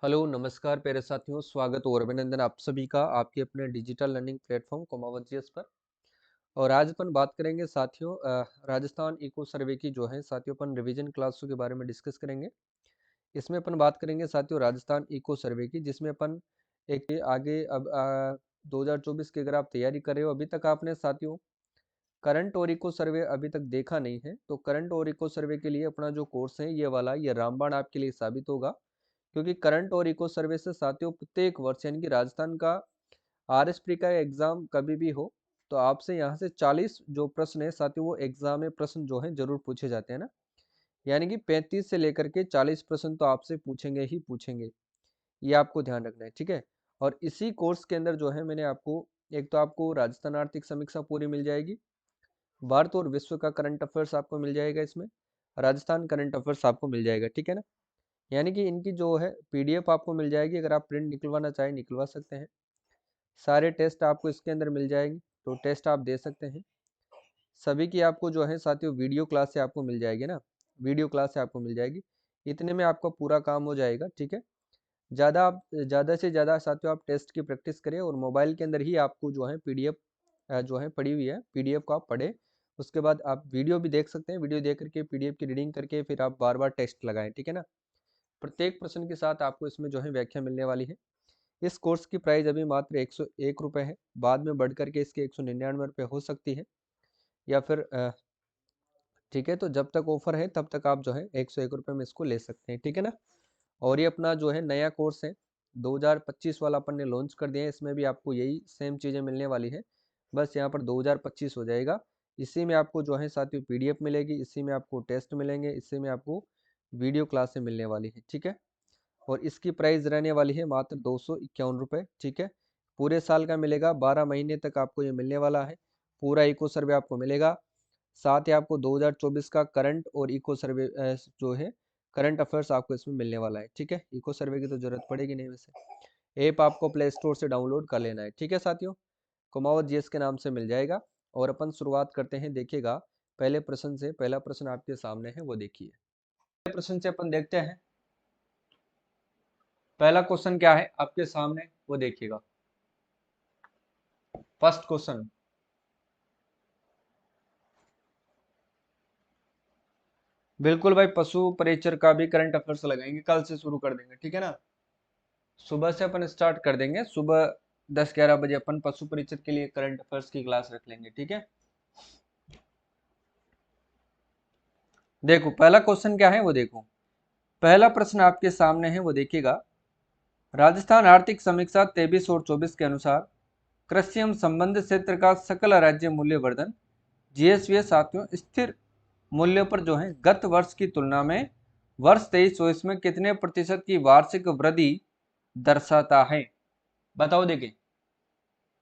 Hello नमस्कार प्यारे साथियों, स्वागत और अभिनंदन आप सभी का आपके अपने डिजिटल लर्निंग प्लेटफॉर्म कोमावत जीएस पर। और आज अपन बात करेंगे साथियों राजस्थान इको सर्वे की जो है साथियों अपन रिवीजन क्लासों के बारे में डिस्कस करेंगे। इसमें अपन बात करेंगे साथियों राजस्थान इको सर्वे की, जिसमें अपन एक आगे अब 2024 की अगर आप तैयारी कर रहे हो, अभी तक आपने साथियों करंट और इको सर्वे अभी तक देखा नहीं है, तो करंट और इको सर्वे के लिए अपना जो कोर्स है ये वाला ये रामबाण आपके लिए साबित होगा। क्योंकि करंट और इको सर्वे से साथियों प्रत्येक वर्ष यानी कि राजस्थान का आरएसपी का एग्जाम कभी भी हो तो आपसे यहाँ से 40 जो प्रश्न है साथियों वो एग्जाम में प्रश्न जो है जरूर पूछे जाते हैं ना। यानी कि 35 से लेकर के 40 प्रश्न तो आपसे पूछेंगे ही पूछेंगे, ये आपको ध्यान रखना है, ठीक है। और इसी कोर्स के अंदर जो है मैंने आपको एक तो आपको राजस्थान आर्थिक समीक्षा पूरी मिल जाएगी, भारत और विश्व का करंट अफेयर्स आपको मिल जाएगा, इसमें राजस्थान करंट अफेयर्स आपको मिल जाएगा, ठीक है ना। यानी कि इनकी जो है पीडीएफ आपको मिल जाएगी, अगर आप प्रिंट निकलवाना चाहें निकलवा सकते हैं। सारे टेस्ट आपको इसके अंदर मिल जाएंगे, तो टेस्ट आप दे सकते हैं। सभी की आपको जो है साथियों वीडियो क्लास से आपको मिल जाएगी ना, वीडियो क्लास से आपको मिल जाएगी। इतने में आपका पूरा काम हो जाएगा, ठीक है। ज़्यादा से ज़्यादा साथियों आप टेस्ट की प्रैक्टिस करें और मोबाइल के अंदर ही आपको जो है पीडीएफ जो है पड़ी हुई है, पीडीएफ को आप पढ़ें। उसके बाद आप वीडियो भी देख सकते हैं, वीडियो देख करके पीडीएफ की रीडिंग करके फिर आप बार बार टेस्ट लगाएं, ठीक है ना। प्रत्येक प्रश्न के साथ आपको इसमें जो है व्याख्या मिलने वाली है। इस कोर्स की प्राइस अभी मात्र 101 रुपये है, बाद में बढ़ करके इसके 199 रुपये हो सकती है, या फिर ठीक है। तो जब तक ऑफर है तब तक आप जो है 101 रुपये में इसको ले सकते हैं, ठीक है ना। और ये अपना जो है नया कोर्स है 2025 वाला अपन ने लॉन्च कर दिया है, इसमें भी आपको यही सेम चीज़ें मिलने वाली है, बस यहाँ पर 2025 हो जाएगा। इसी में आपको जो है साथियों पीडीएफ मिलेगी, इसी में आपको टेस्ट मिलेंगे, इसी में आपको वीडियो क्लासें मिलने वाली है, ठीक है। और इसकी प्राइस रहने वाली है मात्र 251 रुपये, ठीक है। पूरे साल का मिलेगा, 12 महीने तक आपको ये मिलने वाला है। पूरा इको सर्वे आपको मिलेगा, साथ ही आपको 2024 का करंट और इको सर्वे जो है करंट अफेयर्स आपको इसमें मिलने वाला है, ठीक है। इको सर्वे की तो जरूरत पड़ेगी नहीं, वैसे ऐप आपको प्ले स्टोर से डाउनलोड कर लेना है, ठीक है साथियों। कुमावत जीएस के नाम से मिल जाएगा। और अपन शुरुआत करते हैं, देखिएगा पहले प्रश्न से। पहला प्रश्न आपके सामने है, वो देखिए। पहले प्रश्न से अपन देखते हैं, पहला क्वेश्चन क्या है आपके सामने वो देखिएगा। फर्स्ट क्वेश्चन, बिल्कुल भाई पशु परिचर का भी करंट अफेयर्स लगाएंगे, कल से शुरू कर देंगे, ठीक है ना। सुबह से अपन स्टार्ट कर देंगे, सुबह 10-11 बजे अपन पशु परिचर के लिए करंट अफेयर्स की क्लास रख लेंगे, ठीक है। देखो पहला क्वेश्चन क्या है वो देखो। पहला प्रश्न आपके सामने है वो देखिएगा। राजस्थान आर्थिक समीक्षा 23 और 24 के अनुसार कृषि एवं संबंधित क्षेत्र का सकल राज्य मूल्य वर्धन जीएसवी साथियों स्थिर मूल्य पर जो है गत वर्ष की तुलना में वर्ष 23-24 में कितने प्रतिशत की वार्षिक वृद्धि दर्शाता है, बताओ देखिए।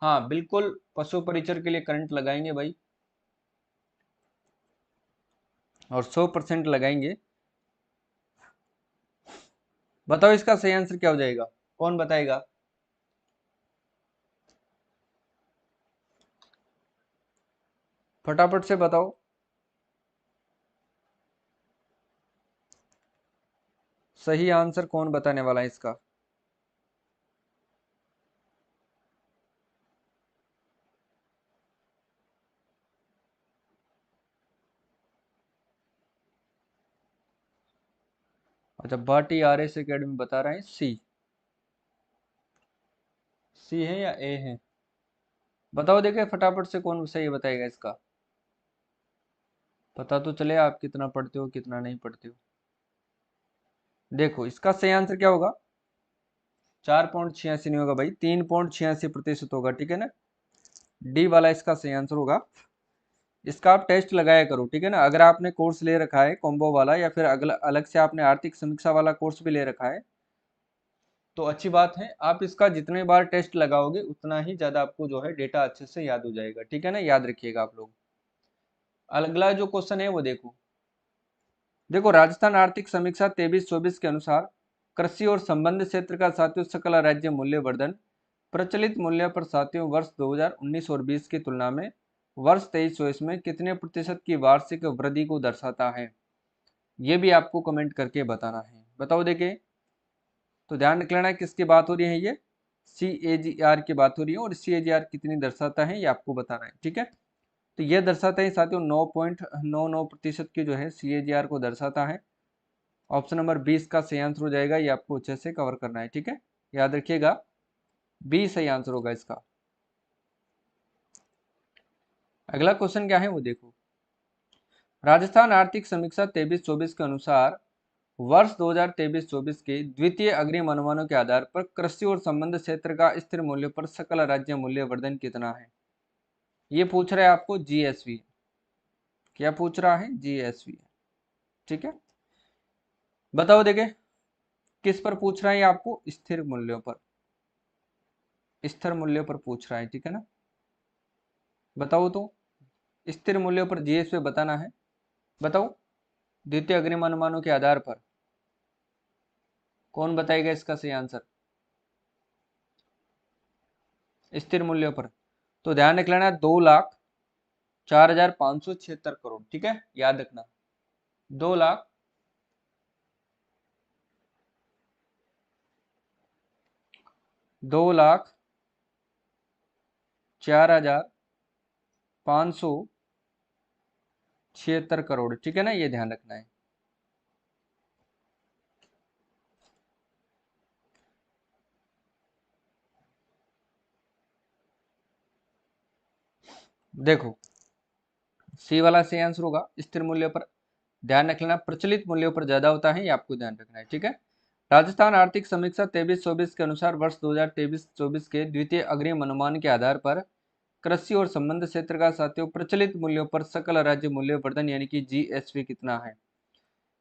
हाँ बिल्कुल पशु परिचर के लिए करंट लगाएंगे भाई, और 100% लगाएंगे। बताओ इसका सही आंसर क्या हो जाएगा, कौन बताएगा। फटाफट से बताओ। सही आंसर कौन बताने वाला है इसका। अच्छा, भाटी आर एस अकेडमी बता रहे हैं सी। सी है या ए है, बताओ देखे फटाफट से कौन सही बताएगा इसका। पता तो चले आप कितना पढ़ते हो कितना नहीं पढ़ते हो। देखो इसका सही आंसर क्या होगा, 4.86 नहीं होगा भाई, 3.86% होगा, ठीक है ना। डी वाला इसका सही आंसर होगा। इसका आप टेस्ट लगाया करो, ठीक है ना। अगर आपने कोर्स ले रखा है कॉम्बो वाला, या फिर अगला अलग से आपने आर्थिक समीक्षा वाला कोर्स भी ले रखा है, तो अच्छी बात है। आप इसका जितने बार टेस्ट लगाओगे उतना ही ज्यादा आपको जो है डेटा अच्छे से याद हो जाएगा, ठीक है ना। याद रखिएगा आप लोग। अगला जो क्वेश्चन है वो देखो। देखो राजस्थान आर्थिक समीक्षा 23-24 के अनुसार कृषि और संबंध क्षेत्र का साथियों सकल राज्य मूल्य वर्धन प्रचलित मूल्य पर साथियों वर्ष 2019 और 20 की तुलना में वर्ष 23-24 में कितने प्रतिशत की वार्षिक वृद्धि को दर्शाता है, ये भी आपको कमेंट करके बताना है। बताओ देखिए। तो ध्यान रख लेना किसकी बात हो रही है, ये CAGR की बात हो रही है, और CAGR कितनी दर्शाता है ये आपको बताना है, ठीक है। तो ये दर्शाता है साथियों 9.99% की जो है CAGR को दर्शाता है। ऑप्शन नंबर 20 का सही आंसर हो जाएगा, ये आपको अच्छे से कवर करना है, ठीक है, याद रखिएगा 20 सही आंसर होगा इसका। अगला क्वेश्चन क्या है वो देखो, राजस्थान आर्थिक समीक्षा 23-24 के अनुसार वर्ष 2023-24 के द्वितीय अग्रिम अनुमानों के आधार पर कृषि और संबंध क्षेत्र का स्थिर मूल्य पर सकल राज्य मूल्य वर्धन कितना है। ये पूछ रहा है आपको GSV, क्या पूछ रहा है, GSV, ठीक है। बताओ देखे किस पर पूछ रहा है, आपको स्थिर मूल्यों पर, स्थिर मूल्यों पर पूछ रहा है, ठीक है ना। बताओ तो स्थिर मूल्यों पर GSV बताना है, बताओ द्वितीय अग्रिम अनुमानों के आधार पर कौन बताएगा इसका सही आंसर स्थिर मूल्यों पर। तो ध्यान रख लेना 2,04,576 करोड़, ठीक है, याद रखना 2,04,576 करोड़, ठीक है ना, ये ध्यान रखना है। देखो सी वाला सही आंसर होगा, स्थिर मूल्य पर ध्यान रख लेना, प्रचलित मूल्यों पर ज्यादा होता है, ये आपको ध्यान रखना है, ठीक है। राजस्थान आर्थिक समीक्षा 23-24 के अनुसार वर्ष 2023-24 के द्वितीय अग्रिम अनुमान के आधार पर कृषि और संबंध क्षेत्र का साथियों प्रचलित मूल्यों पर सकल राज्य मूल्य वर्धन यानी कि GSV कितना है।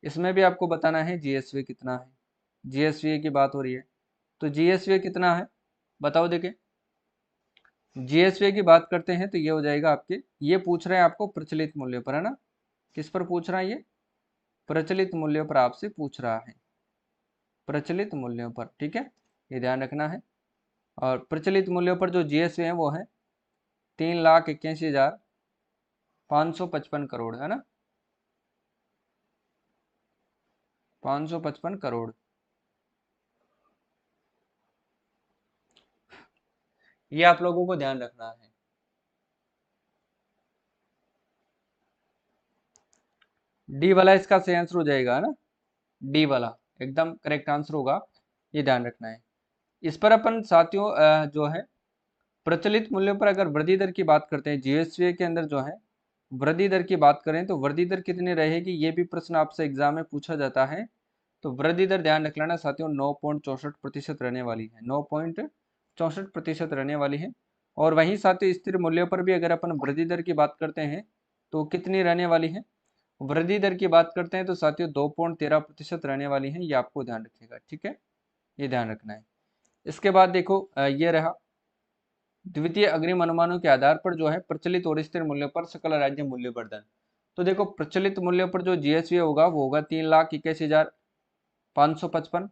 इसमें भी आपको बताना है GSV कितना है, GSV की बात हो रही है, तो GSV कितना है बताओ देखे। GSV की बात करते हैं तो ये हो जाएगा आपके, ये पूछ रहे हैं आपको प्रचलित मूल्य पर, है ना, किस पर पूछ रहा है ये, प्रचलित मूल्यों पर आपसे पूछ रहा है, प्रचलित मूल्यों पर, ठीक है, ये ध्यान रखना है। और प्रचलित मूल्यों पर जो GSV है वो है 3,81,555 करोड़, है ना, 555 करोड़। ये आप लोगों को ध्यान रखना है। डी वाला इसका सही आंसर हो जाएगा, है ना, डी वाला एकदम करेक्ट आंसर होगा, ये ध्यान रखना है। इस पर अपन साथियों जो है प्रचलित मूल्यों पर अगर वृद्धि दर की बात करते हैं, GSV के अंदर जो है वृद्धि दर की बात करें तो वृद्धि दर कितनी रहेगी, ये भी प्रश्न आपसे एग्जाम में पूछा जाता है। तो वृद्धि दर ध्यान रख लेना साथियों 9.64% रहने वाली है, 9.64% रहने वाली है। और वहीं साथियों स्थिर मूल्यों पर भी अगर अपन वृद्धि दर की बात करते हैं तो कितनी रहने वाली है, वृद्धि दर की बात करते हैं तो साथियों 2.13% रहने वाली है, ये आपको ध्यान रखिएगा, ठीक है, ये ध्यान रखना है। इसके बाद देखो ये रहा द्वितीय अग्रिम अनुमानों के आधार पर जो है प्रचलित और स्थिर मूल्यों पर सकल राज्य मूल्य वर्धन। तो देखो प्रचलित मूल्यों पर जो GSV होगा वो होगा 3,21,555,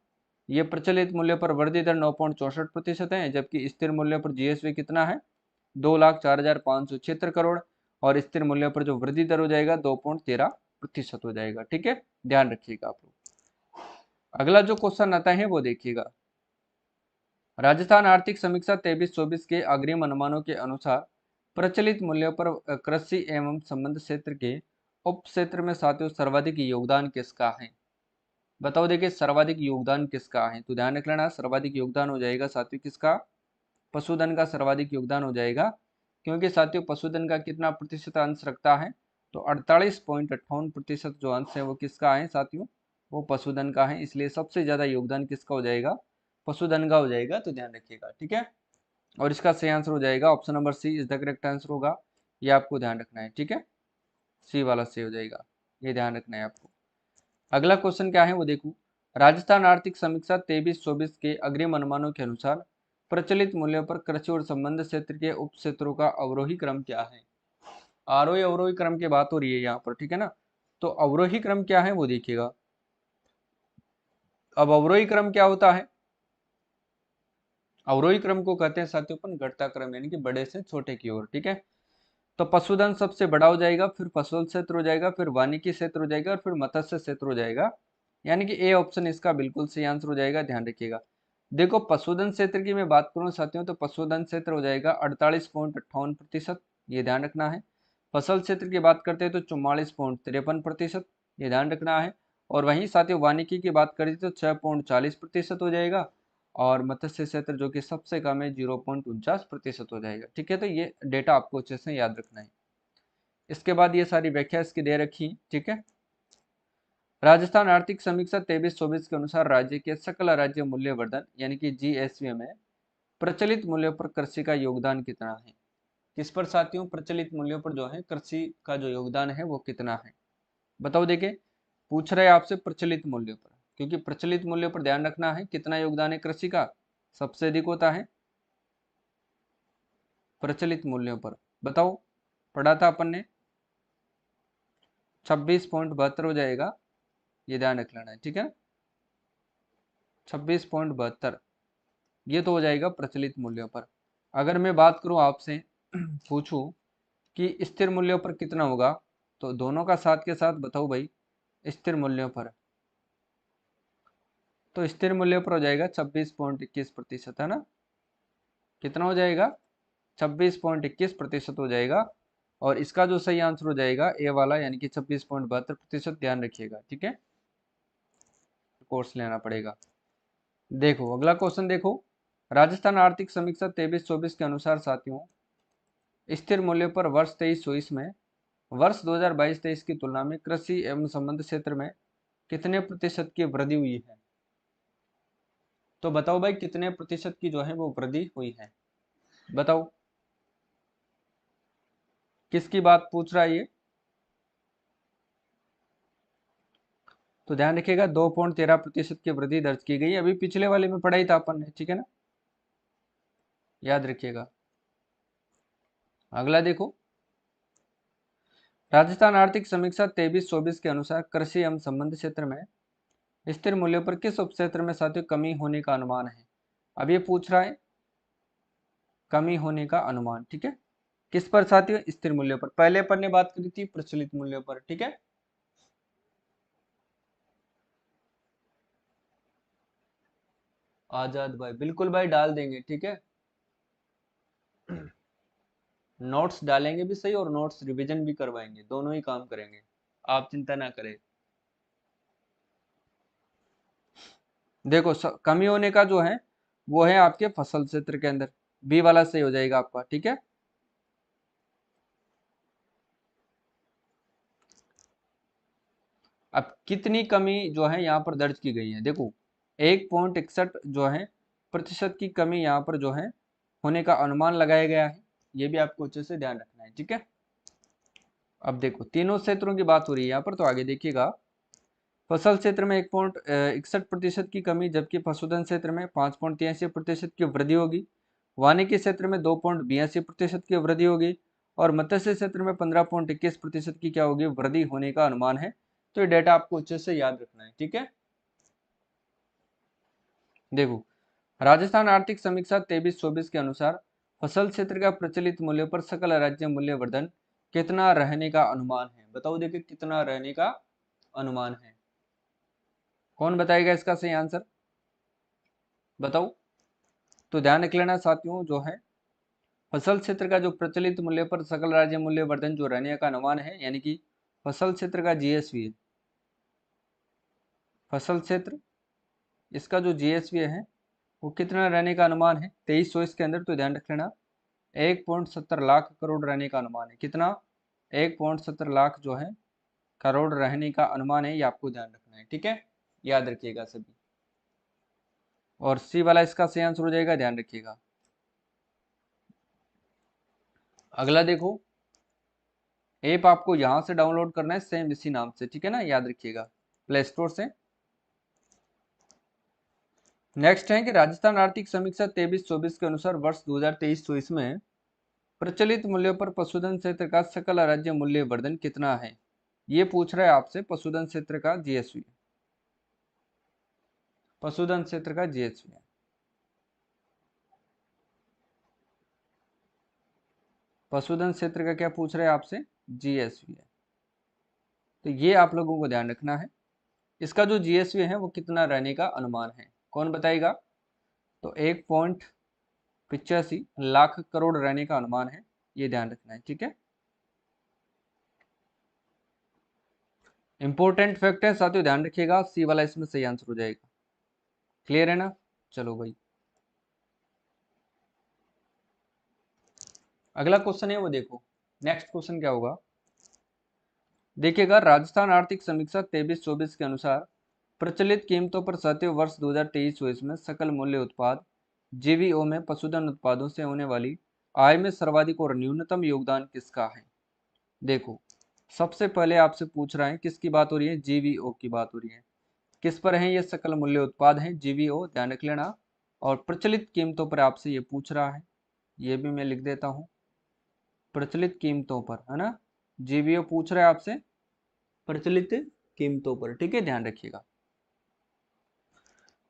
ये प्रचलित मूल्य पर वृद्धि दर 9.64% है, जबकि स्थिर मूल्य पर GSV कितना है 2,04,576 करोड़, और स्थिर मूल्य पर जो वृद्धि दर हो जाएगा 2.13% हो जाएगा, ठीक है, ध्यान रखिएगा आप लोग। अगला जो क्वेश्चन आता है वो देखिएगा, राजस्थान आर्थिक समीक्षा 23-24 के अग्रिम अनुमानों के अनुसार प्रचलित मूल्यों पर कृषि एवं संबंध क्षेत्र के उप क्षेत्र में साथियों सर्वाधिक योगदान किसका है। बताओ देखिए सर्वाधिक योगदान किसका है, तो ध्यान रख लेना सर्वाधिक योगदान हो जाएगा साथियों किसका, पशुधन का सर्वाधिक योगदान हो जाएगा, क्योंकि साथियों पशुधन का कितना प्रतिशत अंश रखता है, तो 48.58% जो अंश है वो किसका है साथियों, वो पशुधन का है, इसलिए सबसे ज्यादा योगदान किसका हो जाएगा, पशुधन का हो जाएगा, तो ध्यान रखिएगा, ठीक है। और इसका सही आंसर हो जाएगा option number C is the correct answer होगा, ये आपको ध्यान रखना है, ठीक है, सी वाला सही हो जाएगा, ये ध्यान रखना है आपको। अगला क्वेश्चन क्या है वो देखो, राजस्थान आर्थिक समीक्षा 23-24 के अग्रिम अनुमानों के अनुसार प्रचलित मूल्यों पर कृषि और संबंध क्षेत्र के उप क्षेत्रों का अवरोही क्रम क्या है। आरोही अवरोही क्रम की बात हो रही है यहाँ पर, ठीक है ना, तो अवरोही क्रम क्या है वो देखिएगा। अब अवरोही क्रम क्या होता है, अवरोही क्रम को कहते हैं साथियों अपन घटता क्रम, यानी कि बड़े से छोटे की ओर, ठीक है। तो पशुधन सबसे बड़ा हो जाएगा, फिर फसल क्षेत्र हो जाएगा, फिर वानिकी क्षेत्र हो जाएगा, और फिर मत्स्य क्षेत्र हो जाएगा। यानी कि ए ऑप्शन इसका बिल्कुल सही आंसर हो जाएगा, ध्यान रखिएगा। देखो पशुधन क्षेत्र की मैं बात करूं साथियों, तो पशुधन क्षेत्र हो जाएगा 48.58%, ये ध्यान रखना है। फसल क्षेत्र की बात करते हैं तो 44.53%, ये ध्यान रखना है। और वहीं साथियों वानिकी की बात करें तो 6.40% हो जाएगा। और मत्स्य क्षेत्र जो कि सबसे कम है 0.49% हो जाएगा। ठीक है, तो ये डेटा आपको अच्छे से याद रखना है। इसके बाद ये सारी व्याख्या इसकी दे रखी, ठीक है। राजस्थान आर्थिक समीक्षा 23-24 के अनुसार राज्य के सकल राज्य मूल्यवर्धन यानी कि जीएसवी में प्रचलित मूल्यों पर कृषि का योगदान कितना है। किस पर साथियों, प्रचलित मूल्यों पर जो है कृषि का जो योगदान है वो कितना है, बताओ। देखिए पूछ रहे हैं आपसे प्रचलित मूल्यों पर, क्योंकि प्रचलित मूल्यों पर ध्यान रखना है कितना योगदान है कृषि का, सबसे अधिक होता है प्रचलित मूल्यों पर। बताओ, पढ़ा था अपन ने, 26.72 हो जाएगा, ये ध्यान रख लेना है, ठीक है। 26.72 ये तो हो जाएगा प्रचलित मूल्यों पर। अगर मैं बात करूं आपसे पूछूं कि स्थिर मूल्यों पर कितना होगा, तो दोनों का साथ के साथ बताओ भाई। स्थिर मूल्यों पर, तो स्थिर मूल्यों पर हो जाएगा 26.21%, है ना। कितना हो जाएगा, 26.21% हो जाएगा। और इसका जो सही आंसर हो जाएगा ए वाला, यानी कि 26.72%, ध्यान रखिएगा, ठीक है। कोर्स लेना पड़ेगा। देखो अगला क्वेश्चन देखो, राजस्थान आर्थिक समीक्षा 23-24 के अनुसार साथियों स्थिर मूल्य पर वर्ष 23-24 में वर्ष 2022-23 की तुलना में कृषि एवं संबंध क्षेत्र में कितने प्रतिशत की वृद्धि हुई है। तो बताओ भाई कितने प्रतिशत की जो है वो वृद्धि हुई है, बताओ। किसकी बात पूछ रहा है ये, तो ध्यान रखिएगा 2.13% की वृद्धि दर्ज की गई। अभी पिछले वाले में पढ़ा ही था अपन ने, ठीक है ना, याद रखिएगा। अगला देखो, राजस्थान आर्थिक समीक्षा 23-24 के अनुसार कृषि एवं संबंध क्षेत्र में स्थिर मूल्यों पर किस उपक्षेत्र में साथियों कमी होने का अनुमान है। अब ये पूछ रहा है कमी होने का अनुमान, ठीक है। किस पर साथियों, स्थिर मूल्यों पर। पहले अपन ने बात करी थी प्रचलित मूल्यों पर, ठीक है। आजाद भाई, बिल्कुल भाई डाल देंगे, ठीक है। नोट्स डालेंगे भी सही और नोट्स रिवीजन भी करवाएंगे, दोनों ही काम करेंगे, आप चिंता ना करें। देखो कमी होने का जो है वो है आपके फसल क्षेत्र के अंदर, बी वाला सही हो जाएगा आपका, ठीक है। अब कितनी कमी जो है यहाँ पर दर्ज की गई है, देखो 1.61 जो है प्रतिशत की कमी यहाँ पर जो है होने का अनुमान लगाया गया है। ये भी आपको अच्छे से ध्यान रखना है, ठीक है। अब देखो तीनों क्षेत्रों की बात हो रही है यहाँ पर, तो आगे देखिएगा। फसल क्षेत्र में 1.61% की कमी, जबकि पशुधन क्षेत्र में 5.83% की वृद्धि होगी। वानिकी क्षेत्र में 2.82% की वृद्धि होगी। और मत्स्य क्षेत्र में 15.21% की क्या होगी, वृद्धि होने का अनुमान है। तो ये डेटा आपको अच्छे से याद रखना है, ठीक है। देखो राजस्थान आर्थिक समीक्षा 23-24 के अनुसार फसल क्षेत्र का प्रचलित मूल्य पर सकल राज्य मूल्यवर्धन कितना रहने का अनुमान है, बताओ। देखिए कितना रहने का अनुमान है, कौन बताएगा इसका सही आंसर, बताओ। तो ध्यान रख लेना साथियों, जो है फसल क्षेत्र का जो प्रचलित मूल्य पर सकल राज्य मूल्य वर्धन जो रहने का अनुमान है, यानी कि फसल क्षेत्र का जीएसवी है, फसल क्षेत्र इसका जो जीएसवी है वो कितना रहने का अनुमान है 23-24 के अंदर। तो ध्यान रख लेना 1.70 लाख करोड़ रहने का अनुमान है, कितना, 1.70 लाख जो है करोड़ रहने का अनुमान है, ये आपको ध्यान रखना है, ठीक है, याद रखिएगा सभी। और सी वाला इसका सही आंसर हो जाएगा, ध्यान रखिएगा। अगला देखो, ऐप आपको यहां से डाउनलोड करना है सेम इसी नाम से, ठीक है ना, याद रखिएगा, प्ले स्टोर से। नेक्स्ट है कि राजस्थान आर्थिक समीक्षा 23-24 के अनुसार वर्ष 2023-24 में प्रचलित मूल्यों पर पशुधन क्षेत्र का सकल राज्य मूल्य वर्धन कितना है। ये पूछ रहा है आपसे पशुधन क्षेत्र का जीएसवी, पशुधन क्षेत्र का जीएसवी। पशुधन क्षेत्र का क्या पूछ रहे हैं आपसे, जीएसवी है। तो ये आप लोगों को ध्यान रखना है। इसका जो जीएसवी है वो कितना रहने का अनुमान है, कौन बताएगा? तो 1.85 लाख करोड़ रहने का अनुमान है, ये ध्यान रखना है, ठीक है। इंपॉर्टेंट फैक्ट है साथियों, ध्यान रखिएगा, सी वाला इसमें सही आंसर हो जाएगा। क्लियर है ना? चलो भाई, अगला क्वेश्चन है वो देखो। नेक्स्ट क्वेश्चन क्या होगा, देखिएगा, राजस्थान आर्थिक समीक्षा 23-24 के अनुसार प्रचलित कीमतों पर सातवें वर्ष 2023-24 में सकल मूल्य उत्पाद जीवीओ में पशुधन उत्पादों से होने वाली आय में सर्वाधिक और न्यूनतम योगदान किसका है? देखो, सबसे पहले आपसे पूछ रहा है किसकी बात हो रही है, जीवीओ की बात हो रही है। किस पर है ये सकल मूल्य उत्पाद है, जीवीओ, ध्यान रख लेना। और प्रचलित कीमतों पर आपसे ये पूछ रहा है, ये भी मैं लिख देता हूं, प्रचलित कीमतों पर, है ना, जीवीओ पूछ रहा है आपसे प्रचलित कीमतों पर, ठीक है, ध्यान रखिएगा।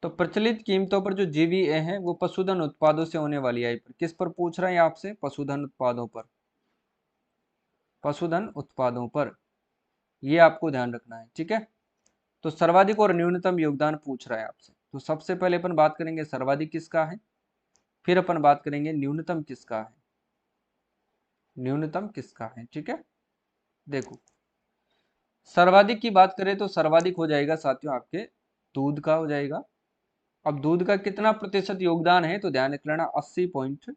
तो प्रचलित कीमतों पर जो जीवीए है वो पशुधन उत्पादों से होने वाली आय पर, किस पर पूछ रहा है आपसे, पशुधन उत्पादों पर, पशुधन उत्पादों पर, ये आपको ध्यान रखना है, ठीक है। तो सर्वाधिक और न्यूनतम योगदान पूछ रहा है आपसे, तो सबसे पहले अपन बात करेंगे सर्वाधिक किसका है, फिर अपन बात करेंगे न्यूनतम किसका है, न्यूनतम किसका है, ठीक है। देखो, सर्वाधिक की बात करें तो सर्वाधिक हो जाएगा साथियों आपके दूध का हो जाएगा। अब दूध का कितना प्रतिशत योगदान है, तो ध्यान रख लेना 80 पॉइंट,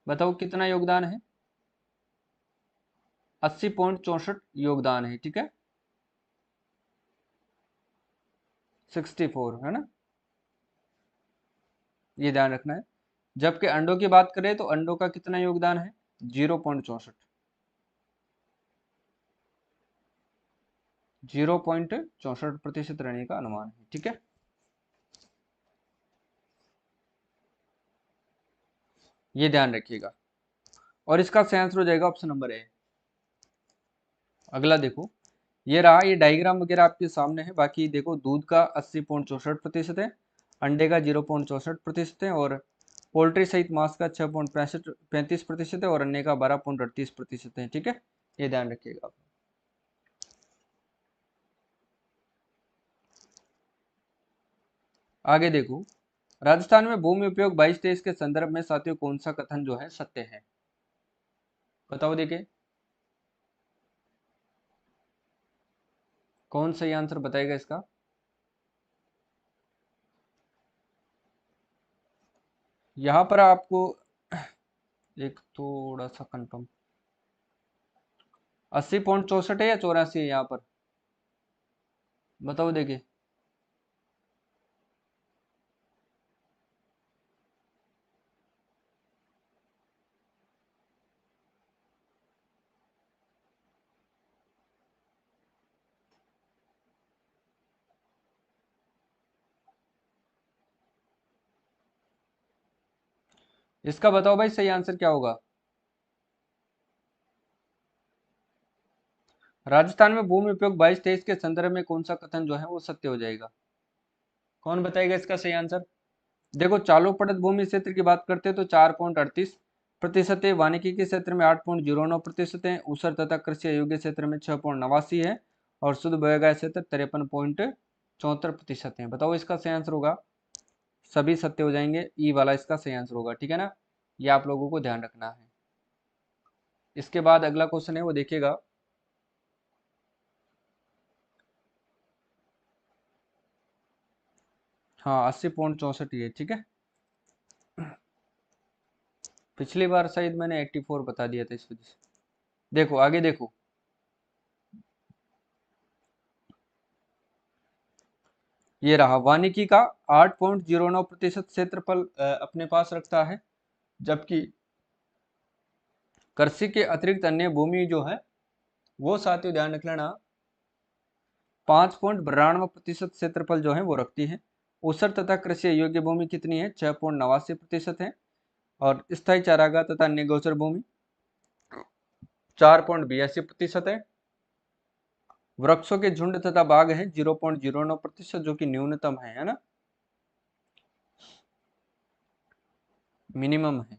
बताओ कितना योगदान है, 80.64 योगदान है, ठीक है, 64 है ना, ये ध्यान रखना है। जबकि अंडों की बात करें तो अंडों का कितना योगदान है, 0.64, 0.64% रहने का अनुमान है, ठीक है। ये ध्यान रखिएगा, और इसका सही आंसर हो जाएगा ऑप्शन नंबर ए। अगला देखो, ये रहा, ये डायग्राम वगैरह आपके सामने है। बाकी देखो, दूध का 80.64% है, अंडे का 0.64% है, और पोल्ट्री सहित मांस का 6.35% है, और अन्य का 12.38% है, ठीक है, ये ध्यान रखिएगा। आगे देखो, राजस्थान में भूमि उपयोग 22-23 के संदर्भ में साथियों कौन सा कथन जो है सत्य है, बताओ देखिए, कौन सही आंसर बताएगा इसका? यहां पर आपको एक थोड़ा सा कंफर्म, 80.64 है या 84 है यहाँ पर, बताओ देखिए। इसका बताओ भाई सही आंसर क्या होगा। राजस्थान में भूमि उपयोग 22-23 के संदर्भ में कौन सा कथन जो है वो सत्य हो जाएगा, कौन बताएगा इसका सही आंसर? देखो, चालू पड़त भूमि क्षेत्र की बात करते हैं तो 4.38% है, वानिकी के क्षेत्र में 8.09% है, ऊसर तथा कृषि अयोग्य क्षेत्र में 6.89 है, और शुद्ध बोया क्षेत्र 53.74% है। बताओ इसका सही आंसर होगा, सभी सत्य हो जाएंगे, ई वाला इसका सही आंसर होगा, ठीक है ना, ये आप लोगों को ध्यान रखना है। इसके बाद अगला क्वेश्चन है वो देखिएगा, हाँ 80.64 ये, ठीक है, पिछली बार शायद मैंने 84 बता दिया था इस वजह से। देखो आगे देखो, ये रहा, वानिकी का 8.09% क्षेत्रफल अपने पास रखता है, जबकि कृषि के अतिरिक्त अन्य भूमि जो है वो साथियों ध्यान रख लेना 5.92% क्षेत्रफल जो है वो रखती है। ऊसर तथा कृषि योग्य भूमि कितनी है, 6.89% है, और स्थायी चारागाह तथा अन्य गोचर भूमि 4.82% है। वृक्षों के झुंड तथा बाग है 0.09%, जो कि न्यूनतम है ना, मिनिमम है,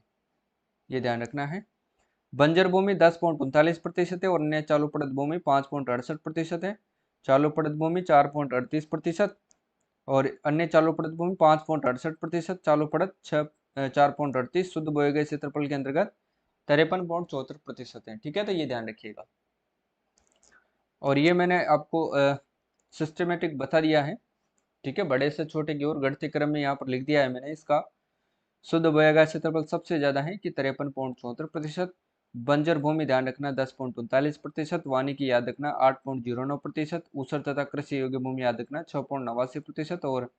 ये ध्यान रखना है। बंजर भूमि 10.39% है और अन्य चालू पड़त भूमि 5.68% है। चालू पड़त भूमि 4.38% और अन्य चालू पड़त भूमि 5.68%। चालू पड़त 4.38 शुद्ध बोए गए क्षेत्रफल के अंतर्गत 53.74% है। ठीक है, तो ये ध्यान रखिएगा। और ये मैंने आपको सिस्टमेटिक बता दिया है। ठीक है, बड़े से छोटे की ओर घटते क्रम में यहाँ पर लिख दिया है मैंने। इसका शुद्ध बोया गया क्षेत्रफल सबसे ज्यादा है कि 53.74%। बंजर भूमि ध्यान रखना 10.39%। वानिकी याद रखना 8.09%। ऊसर तथा कृषि योग्य भूमि याद रखना 6.89%। और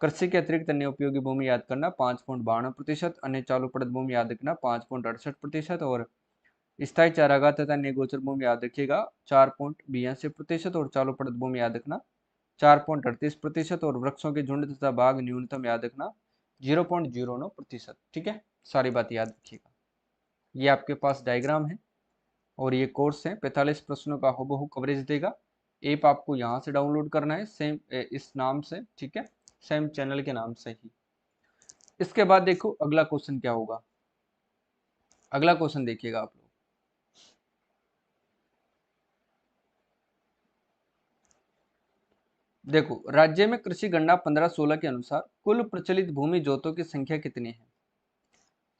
कृषि के अतिरिक्त अन्य उपयोगी भूमि याद करना 5.52%। अन्य चालू पड़त भूमि याद रखना 5.68%। और स्थायी चारागाह तथा अन्य गोचर भूमि याद रखिएगा 4.82%। और चालू पड़त भूमि याद रखना 4.38%। और वृक्षों के झुंड तथा बाग न्यूनतम याद रखना 0.09%। ठीक है, सारी बात याद रखिएगा। ये आपके पास डायग्राम है और ये कोर्स है, 45 प्रश्नों का हूबहू कवरेज देगा। ऐप आपको यहाँ से डाउनलोड करना है, सेम इस नाम से। ठीक है, सेम चैनल के नाम से ही। इसके बाद देखो अगला क्वेश्चन क्या होगा। अगला क्वेश्चन देखिएगा आप लोग। देखो, राज्य में कृषि गणना 1516 के अनुसार कुल प्रचलित भूमि जोतों की संख्या कितनी है।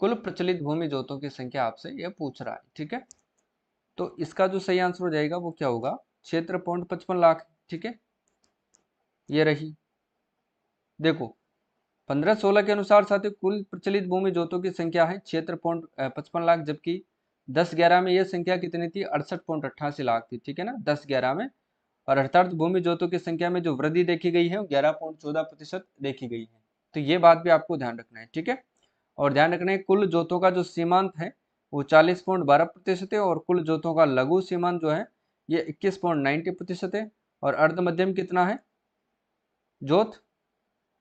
कुल प्रचलित भूमि जोतों की संख्या आपसे यह पूछ रहा है। ठीक है, तो इसका जो सही आंसर हो जाएगा वो क्या होगा, क्षेत्र 55 लाख। ठीक है, ये रही। देखो, 1516 के अनुसार साथियों कुल प्रचलित भूमि जोतों की संख्या है क्षेत्र 55 लाख, जबकि 10-11 में यह संख्या कितनी थी, 68.88 लाख थी। ठीक है ना, 10-11 में। और अर्थात भूमि जोतों की संख्या में जो वृद्धि देखी गई है वो 11.14% देखी गई है। तो ये बात भी आपको ध्यान रखना है। ठीक है, और ध्यान रखना है कुल जोतों का जो सीमांत है वो 40.12% है। और कुल जोतों का लघु सीमांत जो है ये 21.90% है। और अर्ध मध्यम कितना है, जोत।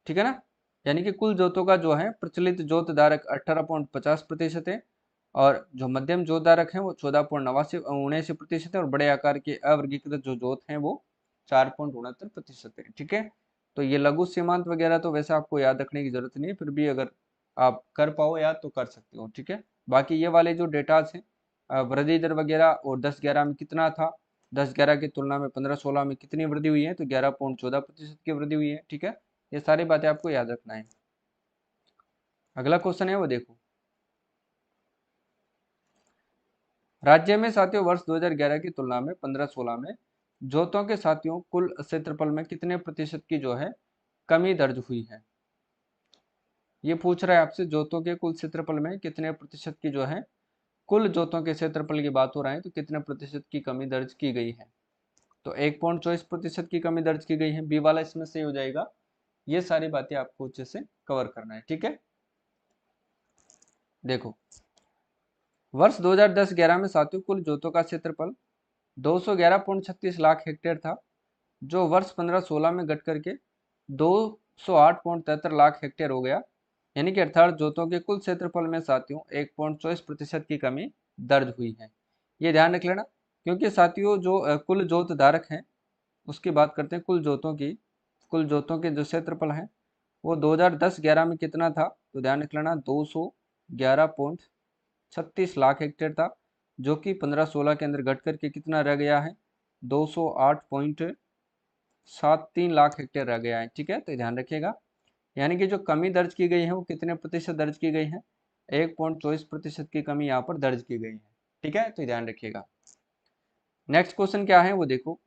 ठीक है ना, यानी कि कुल जोतों का जो है प्रचलित जोत धारक 18.50% है। और जो मध्यम जोत धारक है वो 14.79% है। और बड़े आकार के अवर्गीकृत जो जोत हैं वो 4.69% है। ठीक है, तो ये लघु सीमांत वगैरह तो वैसे आपको याद रखने की जरूरत नहीं है, फिर भी अगर आप कर पाओ याद तो कर सकते हो। ठीक है, बाकी ये वाले जो डेटाज हैं, वृद्धि दर वगैरह, और 10-11 में कितना था, 10-11 की तुलना में 15-16 में कितनी वृद्धि हुई है, तो 11.14% की वृद्धि हुई है। ठीक है, ये सारी बातें आपको याद रखना है। अगला क्वेश्चन है वो देखो। राज्य में साथियों वर्ष 2011 की तुलना में 15-16 में जोतों के साथियों कुल क्षेत्रफल में कितने प्रतिशत की जो है कमी दर्ज हुई है। ये पूछ रहा है आपसे, जोतों के कुल क्षेत्रफल में कितने प्रतिशत की जो है, कुल जोतों के क्षेत्रफल की बात हो रहा है तो कितने प्रतिशत की कमी दर्ज की गई है। तो 1.24% की कमी दर्ज की गई है, बी वाला इसमें सही हो जाएगा। ये सारी बातें आपको अच्छे से कवर करना है। ठीक है, देखो, वर्ष 2010-11 में साथियों कुल जोतों का क्षेत्रफल 211.36 लाख हेक्टेयर था, जो वर्ष 15-16 में घट करके 208.73 लाख हेक्टेयर हो गया। यानी कि अर्थात जोतों के कुल क्षेत्रफल में साथियों 1.24% की कमी दर्ज हुई है। ये ध्यान रख लेना, क्योंकि साथियों जो कुल जोत धारक हैं उसकी बात करते हैं, कुल जोतों की। कुल जोतों के जो क्षेत्रफल हैं वो 2010-11 में कितना था, तो ध्यान रख लेना 211.36 लाख हेक्टेयर था, जो कि 15-16 के अंदर घट करके कितना रह गया है, 208.73 लाख हेक्टेयर रह गया है। ठीक है, तो ध्यान रखिएगा। यानी कि जो कमी दर्ज की गई है वो कितने प्रतिशत दर्ज की गई है, 1.24% की कमी यहाँ पर दर्ज की गई है। ठीक है, तो ध्यान रखिएगा। नेक्स्ट क्वेश्चन क्या है वो देखो।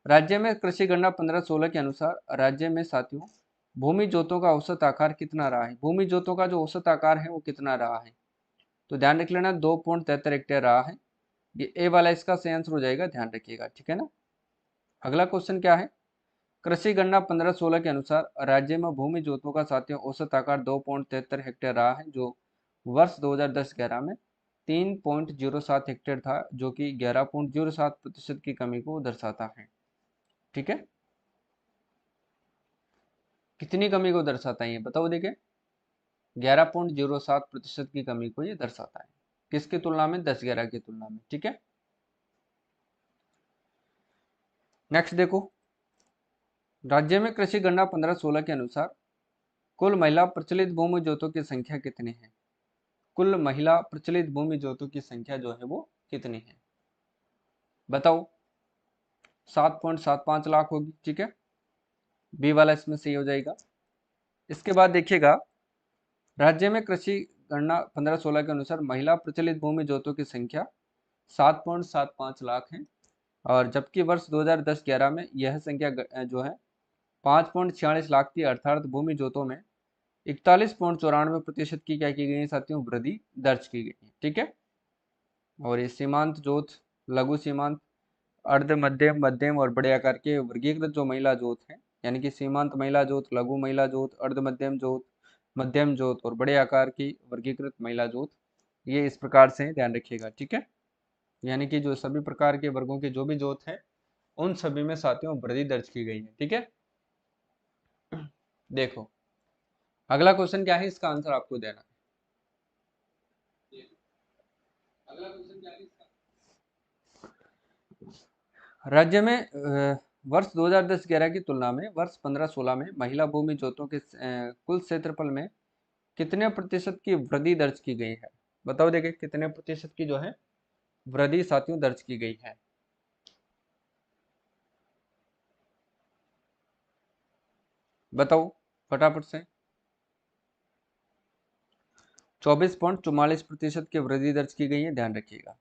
राज्य में कृषि गणना 15-16 के अनुसार राज्य में साथियों भूमि जोतों का औसत आकार कितना रहा है। भूमि जोतों का जो औसत आकार है वो कितना रहा है, तो ध्यान रख लेना 2.73 हेक्टेयर रहा है। ये ए वाला इसका सही आंसर हो जाएगा, ध्यान रखिएगा। ठीक है ना, अगला क्वेश्चन क्या है। कृषि गणना 15-16 के अनुसार राज्य में भूमि जोतों का साथियों औसत आकार 2.73 हेक्टेयर रहा है, जो वर्ष 2010-11 में 3.07 हेक्टेयर था, जो कि 11.07% की कमी को दर्शाता है। ठीक है, कितनी कमी को दर्शाता है ये बताओ देखे, 11.07% की कमी को ये दर्शाता है। किसकी तुलना में, 10-11 की तुलना में। ठीक है, नेक्स्ट देखो। राज्य में कृषि गणना 15-16 के अनुसार कुल महिला प्रचलित भूमि जोतों की संख्या कितनी है। कुल महिला प्रचलित भूमि जोतों की संख्या जो है वो कितनी है? बताओ। 7.75 लाख होगी, ठीक है, बी वाला इसमें सही हो जाएगा। इसके बाद देखिएगा, राज्य में कृषि गणना 15-16 के अनुसार महिला प्रचलित भूमि जोतों की संख्या 7.75 लाख है, और जबकि वर्ष 2010-11 में यह संख्या जो है 5.46 लाख की, अर्थात भूमि जोतों में 41.94% की क्या की गई है साथियों, वृद्धि दर्ज की गई है, ठीक है। और ये सीमांत जोत, लघु सीमांत, अर्ध मध्यम, मध्यम और बड़े आकार के वर्गीकृत जो महिला जोत है, यानी कि सीमांत महिला जोत, लघु महिला जोत, अर्ध मध्यम जोत, मध्यम जोत और बड़े आकार की वर्गीकृत महिला जोत, ये इस प्रकार से ध्यान रखिएगा, ठीक है। यानी कि जो सभी प्रकार के वर्गों के जो भी जोत है, उन सभी में साथियों वृद्धि दर्ज की गई है, ठीक है। देखो अगला क्वेश्चन क्या है, इसका आंसर आपको देना है। अगला क्वेश्चन क्या है इसका? राज्य में वर्ष 2010-11 की तुलना में वर्ष 15-16 में महिला भूमि जोतों के कुल क्षेत्रफल में कितने प्रतिशत की वृद्धि दर्ज की गई है? बताओ देखिए, कितने प्रतिशत की जो है वृद्धि साथियों दर्ज की गई है? बताओ फटाफट से। 24.44% की वृद्धि दर्ज की गई है, ध्यान रखिएगा।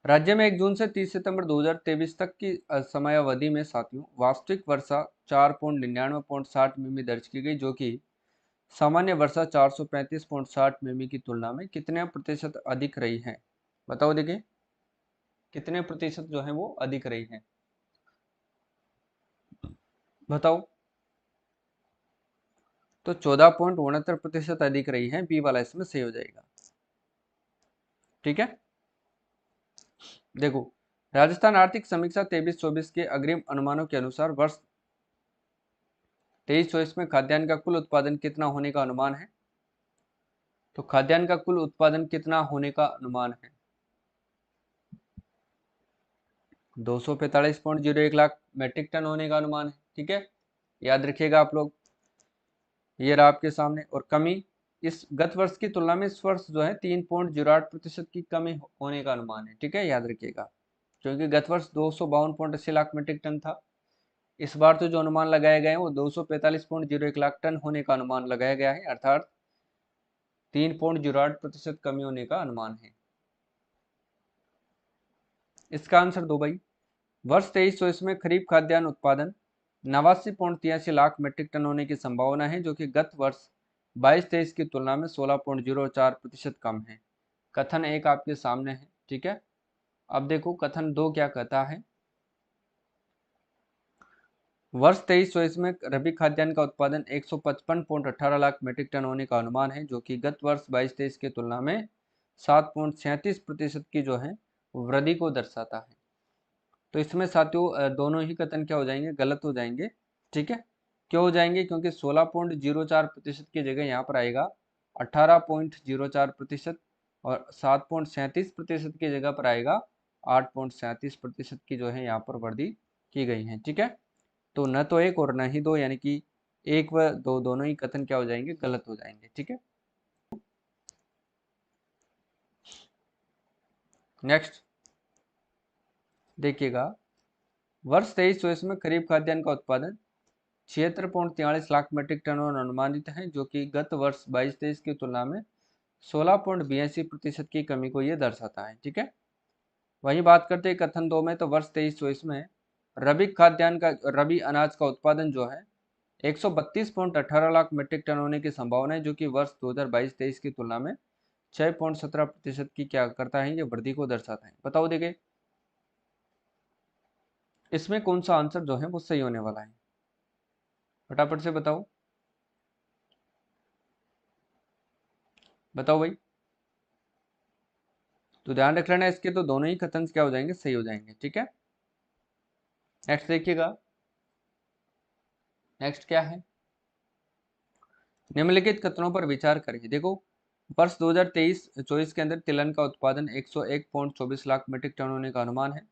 राज्य में 1 जून से 30 सितंबर 2023 तक की समयावधि में साथियों वास्तविक वर्षा 4.99.60 मिमी दर्ज की गई, जो कि सामान्य वर्षा 435.60 मिमी की तुलना में कितने प्रतिशत अधिक रही है? बताओ देखिए, कितने प्रतिशत जो है वो अधिक रही है? बताओ। तो 14.69% अधिक रही है, बी वाला इसमें सही हो जाएगा, ठीक है। देखो, राजस्थान आर्थिक समीक्षा 23-24 के अग्रिम अनुमानों के अनुसार वर्ष 23-24 में खाद्यान्न का कुल उत्पादन कितना होने का अनुमान है? तो खाद्यान्न का कुल उत्पादन कितना होने का अनुमान है? 245.01 लाख मेट्रिक टन होने का अनुमान है, ठीक है, याद रखिएगा आप लोग। ये रहा आपके सामने। और कमी इस गत वर्ष की तुलना में इस वर्ष जो है 3.08% की कमी होने का अनुमान है, ठीक है, याद रखिएगा। क्योंकि गत वर्ष 252.80 लाख मीट्रिक टन था, इस बार तो जो अनुमान लगाए गए हैं वो 245.01 लाख टन होने का अनुमान लगाया गया है, अर्थात 3.08% कमी होने का अनुमान है। इसका आंसर दो भाई। वर्ष 23-24 में खरीफ खाद्यान्न उत्पादन 89.83 लाख मीट्रिक टन होने की संभावना है, जो कि गत वर्ष 22-23 की तुलना में 16.04% कम है। कथन एक आपके सामने है, ठीक है। अब देखो कथन दो क्या कहता है। वर्ष 23-24 में रबी खाद्यान्न का उत्पादन 155.18 लाख मीट्रिक टन होने का अनुमान है, जो कि गत वर्ष 22-23 की तुलना में 7.37% की जो है वृद्धि को दर्शाता है। तो इसमें साथियों दोनों ही कथन क्या हो जाएंगे, गलत हो जाएंगे, ठीक है। क्यों हो जाएंगे? क्योंकि 16.04% की जगह यहाँ पर आएगा 18.04% और 7.37% की जगह पर आएगा 8.37% की जो है यहाँ पर वृद्धि की गई है, ठीक है। तो न तो एक और न ही दो, यानी कि एक व दो दोनों ही कथन क्या हो जाएंगे, गलत हो जाएंगे, ठीक है। नेक्स्ट देखिएगा, वर्ष 23-24 में खरीफ खाद्यान्न का उत्पादन 76.43 लाख मीट्रिक टन और अनुमानित है, जो कि गत वर्ष 22-23 की तुलना में 16.82% की कमी को ये दर्शाता है, ठीक है। वही बात करते हैं कथन दो में, तो वर्ष 23-24 में रबी अनाज का उत्पादन जो है 132.18 लाख मीट्रिक टन होने की संभावना है, जो कि वर्ष 2022-23 की तुलना में 6.17% की क्या करता है, ये वृद्धि को दर्शाता है। बताओ देखिए, इसमें कौन सा आंसर जो है वो सही होने वाला है? फटाफट से बताओ, बताओ भाई। तो ध्यान रख लेना, इसके तो दोनों ही कथन क्या हो जाएंगे, सही हो जाएंगे, ठीक है। नेक्स्ट देखिएगा, नेक्स्ट क्या है, निम्नलिखित कथनों पर विचार करिए। देखो, वर्ष 2023-24 के अंदर तिलहन का उत्पादन 101.24 लाख मीट्रिक टन होने का अनुमान है,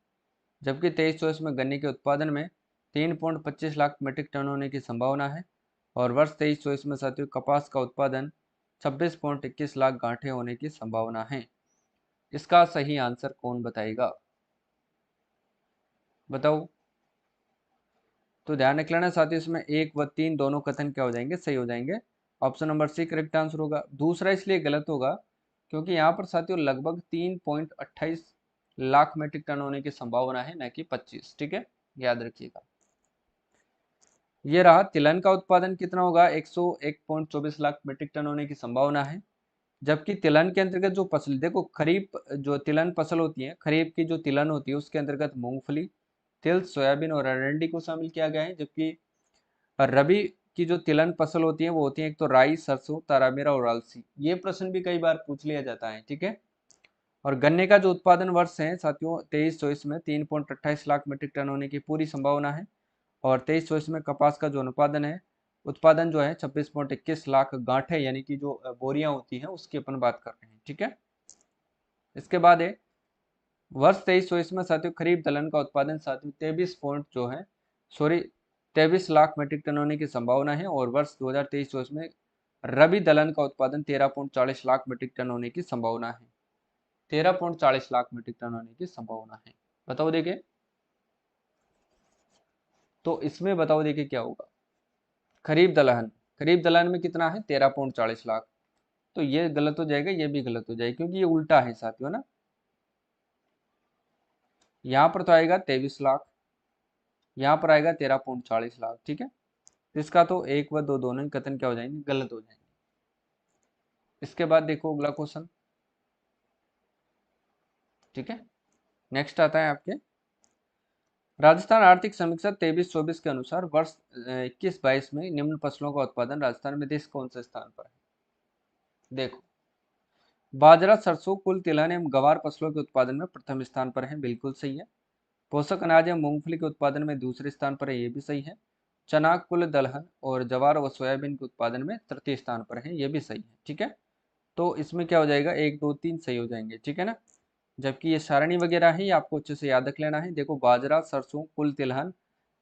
जबकि 23-24 में गन्ने के उत्पादन में 3.25 लाख मीट्रिक टन होने की संभावना है, और वर्ष 23-24 में साथियों कपास का उत्पादन 26.21 लाख गांठें होने की संभावना है। इसका सही आंसर कौन बताएगा, बताओ। तो ध्यान रख लेना साथियों, इसमें 1 व 3 दोनों कथन क्या हो जाएंगे, सही हो जाएंगे। Option number C correct answer होगा। दूसरा इसलिए गलत होगा क्योंकि यहाँ पर साथियों लगभग 3.28 लाख मीट्रिक टन होने की संभावना है, न कि 25। ठीक है, याद रखिएगा। ये रहा तिलहन का उत्पादन कितना होगा, 101.24 लाख मीट्रिक टन होने की संभावना है। जबकि तिलहन के अंतर्गत जो फसल, देखो खरीफ जो तिलहन फसल होती है, खरीफ की जो तिलहन होती है उसके अंतर्गत मूंगफली, तिल, सोयाबीन और अरंडी को शामिल किया गया है। जबकि रबी की जो तिलहन फसल होती है वो होती है एक तो राई, सरसों, तारामीरा और अलसी। ये प्रश्न भी कई बार पूछ लिया जाता है। ठीक है, और गन्ने का जो उत्पादन वर्ष है साथियों 23-24 में 3.28 लाख मीट्रिक टन होने की पूरी संभावना है। और 23-24 में कपास का जो उत्पादन जो है 26.21 लाख गांठे यानी कि जो बोरियां होती हैं उसकी अपन बात कर रहे हैं। ठीक है, इसके बाद है वर्ष 23-24 में साथियों खरीफ दलहन का उत्पादन साथियों 23 लाख मीट्रिक टन होने की संभावना है। और वर्ष 2023-24 में रबी दलहन का उत्पादन 13.40 लाख मीट्रिक टन होने की संभावना है। 13.40 लाख मीट्रिक टन होने की संभावना है। बताओ देखिए, तो इसमें बताओ देखिए क्या होगा। खरीफ दलहन में कितना है, 13.40 लाख। तो ये गलत हो जाएगा, ये भी गलत हो जाएगा क्योंकि ये उल्टा है साथियों ना। यहाँ पर तो आएगा 23 लाख, यहाँ पर आएगा 13.40 लाख। ठीक है, इसका तो 1 व 2 दोनों ही कथन क्या हो जाएंगे, गलत हो जाएंगे। इसके बाद देखो अगला क्वेश्चन। ठीक है, नेक्स्ट आता है आपके राजस्थान आर्थिक समीक्षा 23-24 के अनुसार वर्ष 21-22 में निम्न फसलों का उत्पादन राजस्थान में देश कौन से स्थान पर है। देखो बाजरा, सरसों, कुल तिलहन एवं गवार फसलों के उत्पादन में प्रथम स्थान पर है, बिल्कुल सही है। पोषक अनाज एवं मूंगफली के उत्पादन में दूसरे स्थान पर है, ये भी सही है। चना, कुल दलहन और जवार व सोयाबीन के उत्पादन में तृतीय स्थान पर है, ये भी सही है। ठीक है, तो इसमें क्या हो जाएगा, 1 2 3 सही हो जाएंगे। ठीक है ना, जबकि ये सारणी वगैरह है ये आपको अच्छे से याद रख लेना है। देखो बाजरा, सरसों, कुल तिलहन,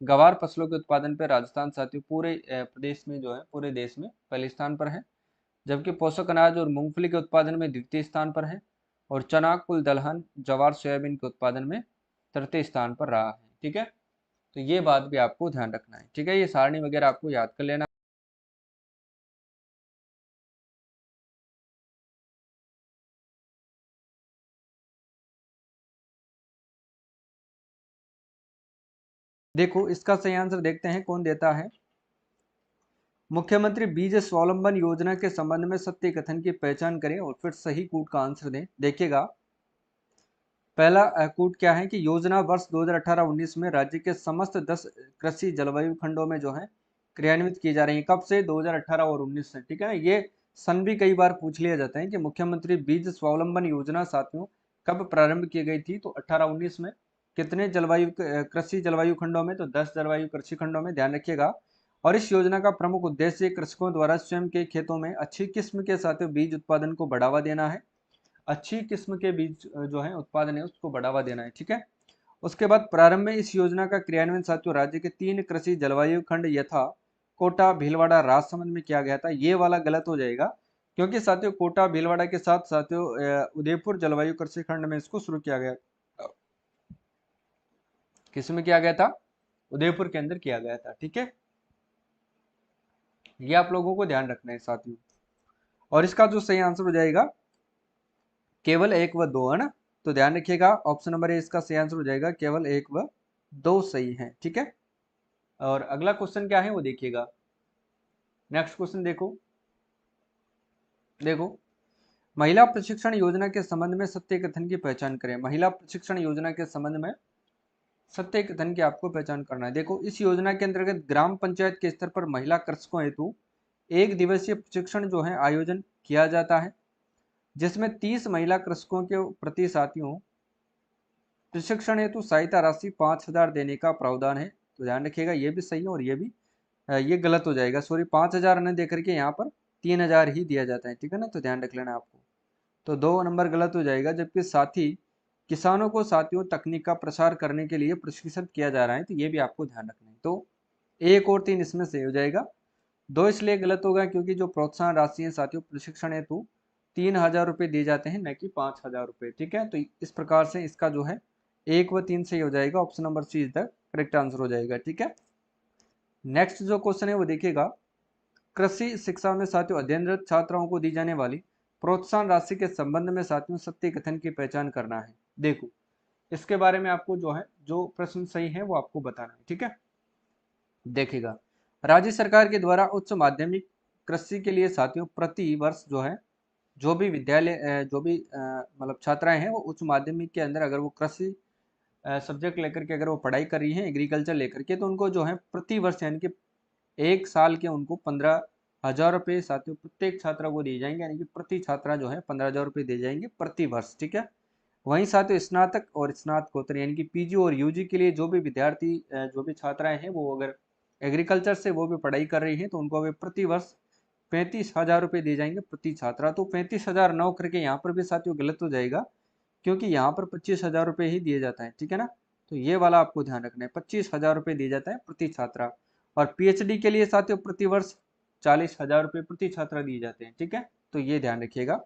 गवार फसलों के उत्पादन पर राजस्थान साथियों पूरे प्रदेश में जो है, पूरे देश में पहले स्थान पर है। जबकि पोषक अनाज और मूंगफली के उत्पादन में द्वितीय स्थान पर है। और चना, कुल दलहन, जवार, सोयाबीन के उत्पादन में तृतीय स्थान पर रहा है। ठीक है, तो ये बात भी आपको ध्यान रखना है। ठीक है, ये सारणी वगैरह आपको याद कर लेना। देखो इसका सही आंसर देखते हैं कौन देता है। मुख्यमंत्री बीज स्वावलंबन योजना के संबंध में सत्य कथन की पहचान करें और फिर सही कूट का आंसर दें। देखिएगा पहला कूट क्या है कि योजना वर्ष 2018-19 में राज्य के समस्त 10 कृषि जलवायु खंडों में जो है क्रियान्वित की जा रही है। कब से, 2018 और 19 से। ठीक है ना, ये सन भी कई बार पूछ लिया जाता है कि मुख्यमंत्री बीज स्वावलंबन योजना साथियों कब प्रारंभ की गई थी। तो 18-19 में। कितने कृषि जलवायु खंडों में, तो 10 जलवायु कृषि खंडों में, ध्यान रखिएगा। और इस योजना का प्रमुख उद्देश्य कृषकों द्वारा स्वयं के खेतों में अच्छी किस्म के साथियों बीज उत्पादन को बढ़ावा देना है। अच्छी किस्म के बीज जो है उत्पादन है उसको बढ़ावा देना है। ठीक है, उसके बाद प्रारंभ में इस योजना का क्रियान्वयन साथियों राज्य के 3 कृषि जलवायु खंड यथा कोटा, भीलवाड़ा, राजसमंद में किया गया था। ये वाला गलत हो जाएगा क्योंकि साथियों कोटा, भीलवाड़ा के साथ साथियों उदयपुर जलवायु कृषि खंड में इसको शुरू किया गया। किस में किया गया था, उदयपुर के अंदर किया गया था। ठीक है, ये आप लोगों को ध्यान रखना है साथियों। और इसका जो सही आंसर हो जाएगा केवल 1 व 2 है ना, तो ध्यान रखिएगा ऑप्शन नंबर ए इसका सही आंसर हो जाएगा, केवल 1 व 2 सही है। ठीक है, और अगला क्वेश्चन क्या है वो देखिएगा। नेक्स्ट क्वेश्चन देखो। देखो महिला प्रशिक्षण योजना के संबंध में सत्य कथन की पहचान करें। महिला प्रशिक्षण योजना के संबंध में सत्य कथन की आपको पहचान करना है। देखो इस योजना के अंतर्गत ग्राम पंचायत के स्तर पर महिला कृषकों हेतु 1 दिवसीय प्रशिक्षण जो है आयोजन किया जाता है, जिसमें 30 महिला कृषकों के प्रति साथियों प्रशिक्षण हेतु सहायता राशि 5,000 देने का प्रावधान है। तो ध्यान रखिएगा ये भी सही है और ये भी ये गलत हो जाएगा। सॉरी, 5,000 न देकर के यहाँ पर 3,000 ही दिया जाता है। ठीक है ना, तो ध्यान रख लेना आपको। तो 2 नंबर गलत हो जाएगा। जबकि साथ ही किसानों को साथियों तकनीक का प्रसार करने के लिए प्रशिक्षित किया जा रहा है, तो ये भी आपको ध्यान रखना है। तो 1 और 3 इसमें सही हो जाएगा। दो इसलिए गलत होगा क्योंकि जो प्रोत्साहन राशि है साथियों प्रशिक्षण हेतु 3,000 रुपये दिए जाते हैं, न कि 5,000 रुपये। ठीक है, तो इस प्रकार से इसका जो है 1 व 3 सही हो जाएगा। Option number C is the correct answer हो जाएगा। ठीक है, नेक्स्ट जो क्वेश्चन है वो देखिएगा, कृषि शिक्षा में साथियों अध्ययनरत छात्राओं को दी जाने वाली प्रोत्साहन राशि के संबंध में साथियों सत्य कथन की पहचान करना है। देखो, इसके बारे में आपको जो है जो प्रश्न सही है वो आपको बताना है। ठीक है, देखिएगा, राज्य सरकार के द्वारा उच्च माध्यमिक कृषि के लिए साथियों प्रति वर्ष जो है जो भी विद्यालय जो भी मतलब छात्राएं हैं वो उच्च माध्यमिक के अंदर अगर वो कृषि सब्जेक्ट लेकर के अगर वो पढ़ाई कर रही हैं एग्रीकल्चर लेकर के, तो उनको जो है प्रति वर्ष यानी कि 1 साल के उनको 15,000 रुपये साथियों प्रत्येक छात्रा को दिए जाएंगे, यानी कि प्रति छात्रा जो है 15,000 रुपये दिए जाएंगे प्रति वर्ष। ठीक है, वहीं साथियों स्नातक और स्नातकोत्तर यानी कि पीजी और यूजी के लिए जो भी विद्यार्थी जो भी छात्राएं हैं वो अगर एग्रीकल्चर से वो भी पढ़ाई कर रही हैं तो उनको अभी प्रति वर्ष 35,000 रुपये दिए जाएंगे प्रति छात्रा। तो 35,000 नौ करके यहाँ पर भी साथियों गलत हो जाएगा क्योंकि यहाँ पर 25,000 रुपये ही दिए जाता है। ठीक है ना, तो ये वाला आपको ध्यान रखना है, 25,000 रुपये दिए जाता है प्रति छात्रा। और पीएचडी के लिए साथियों प्रति वर्ष 40,000 रुपये प्रति छात्रा दिए जाते हैं। ठीक है, तो ये ध्यान रखिएगा,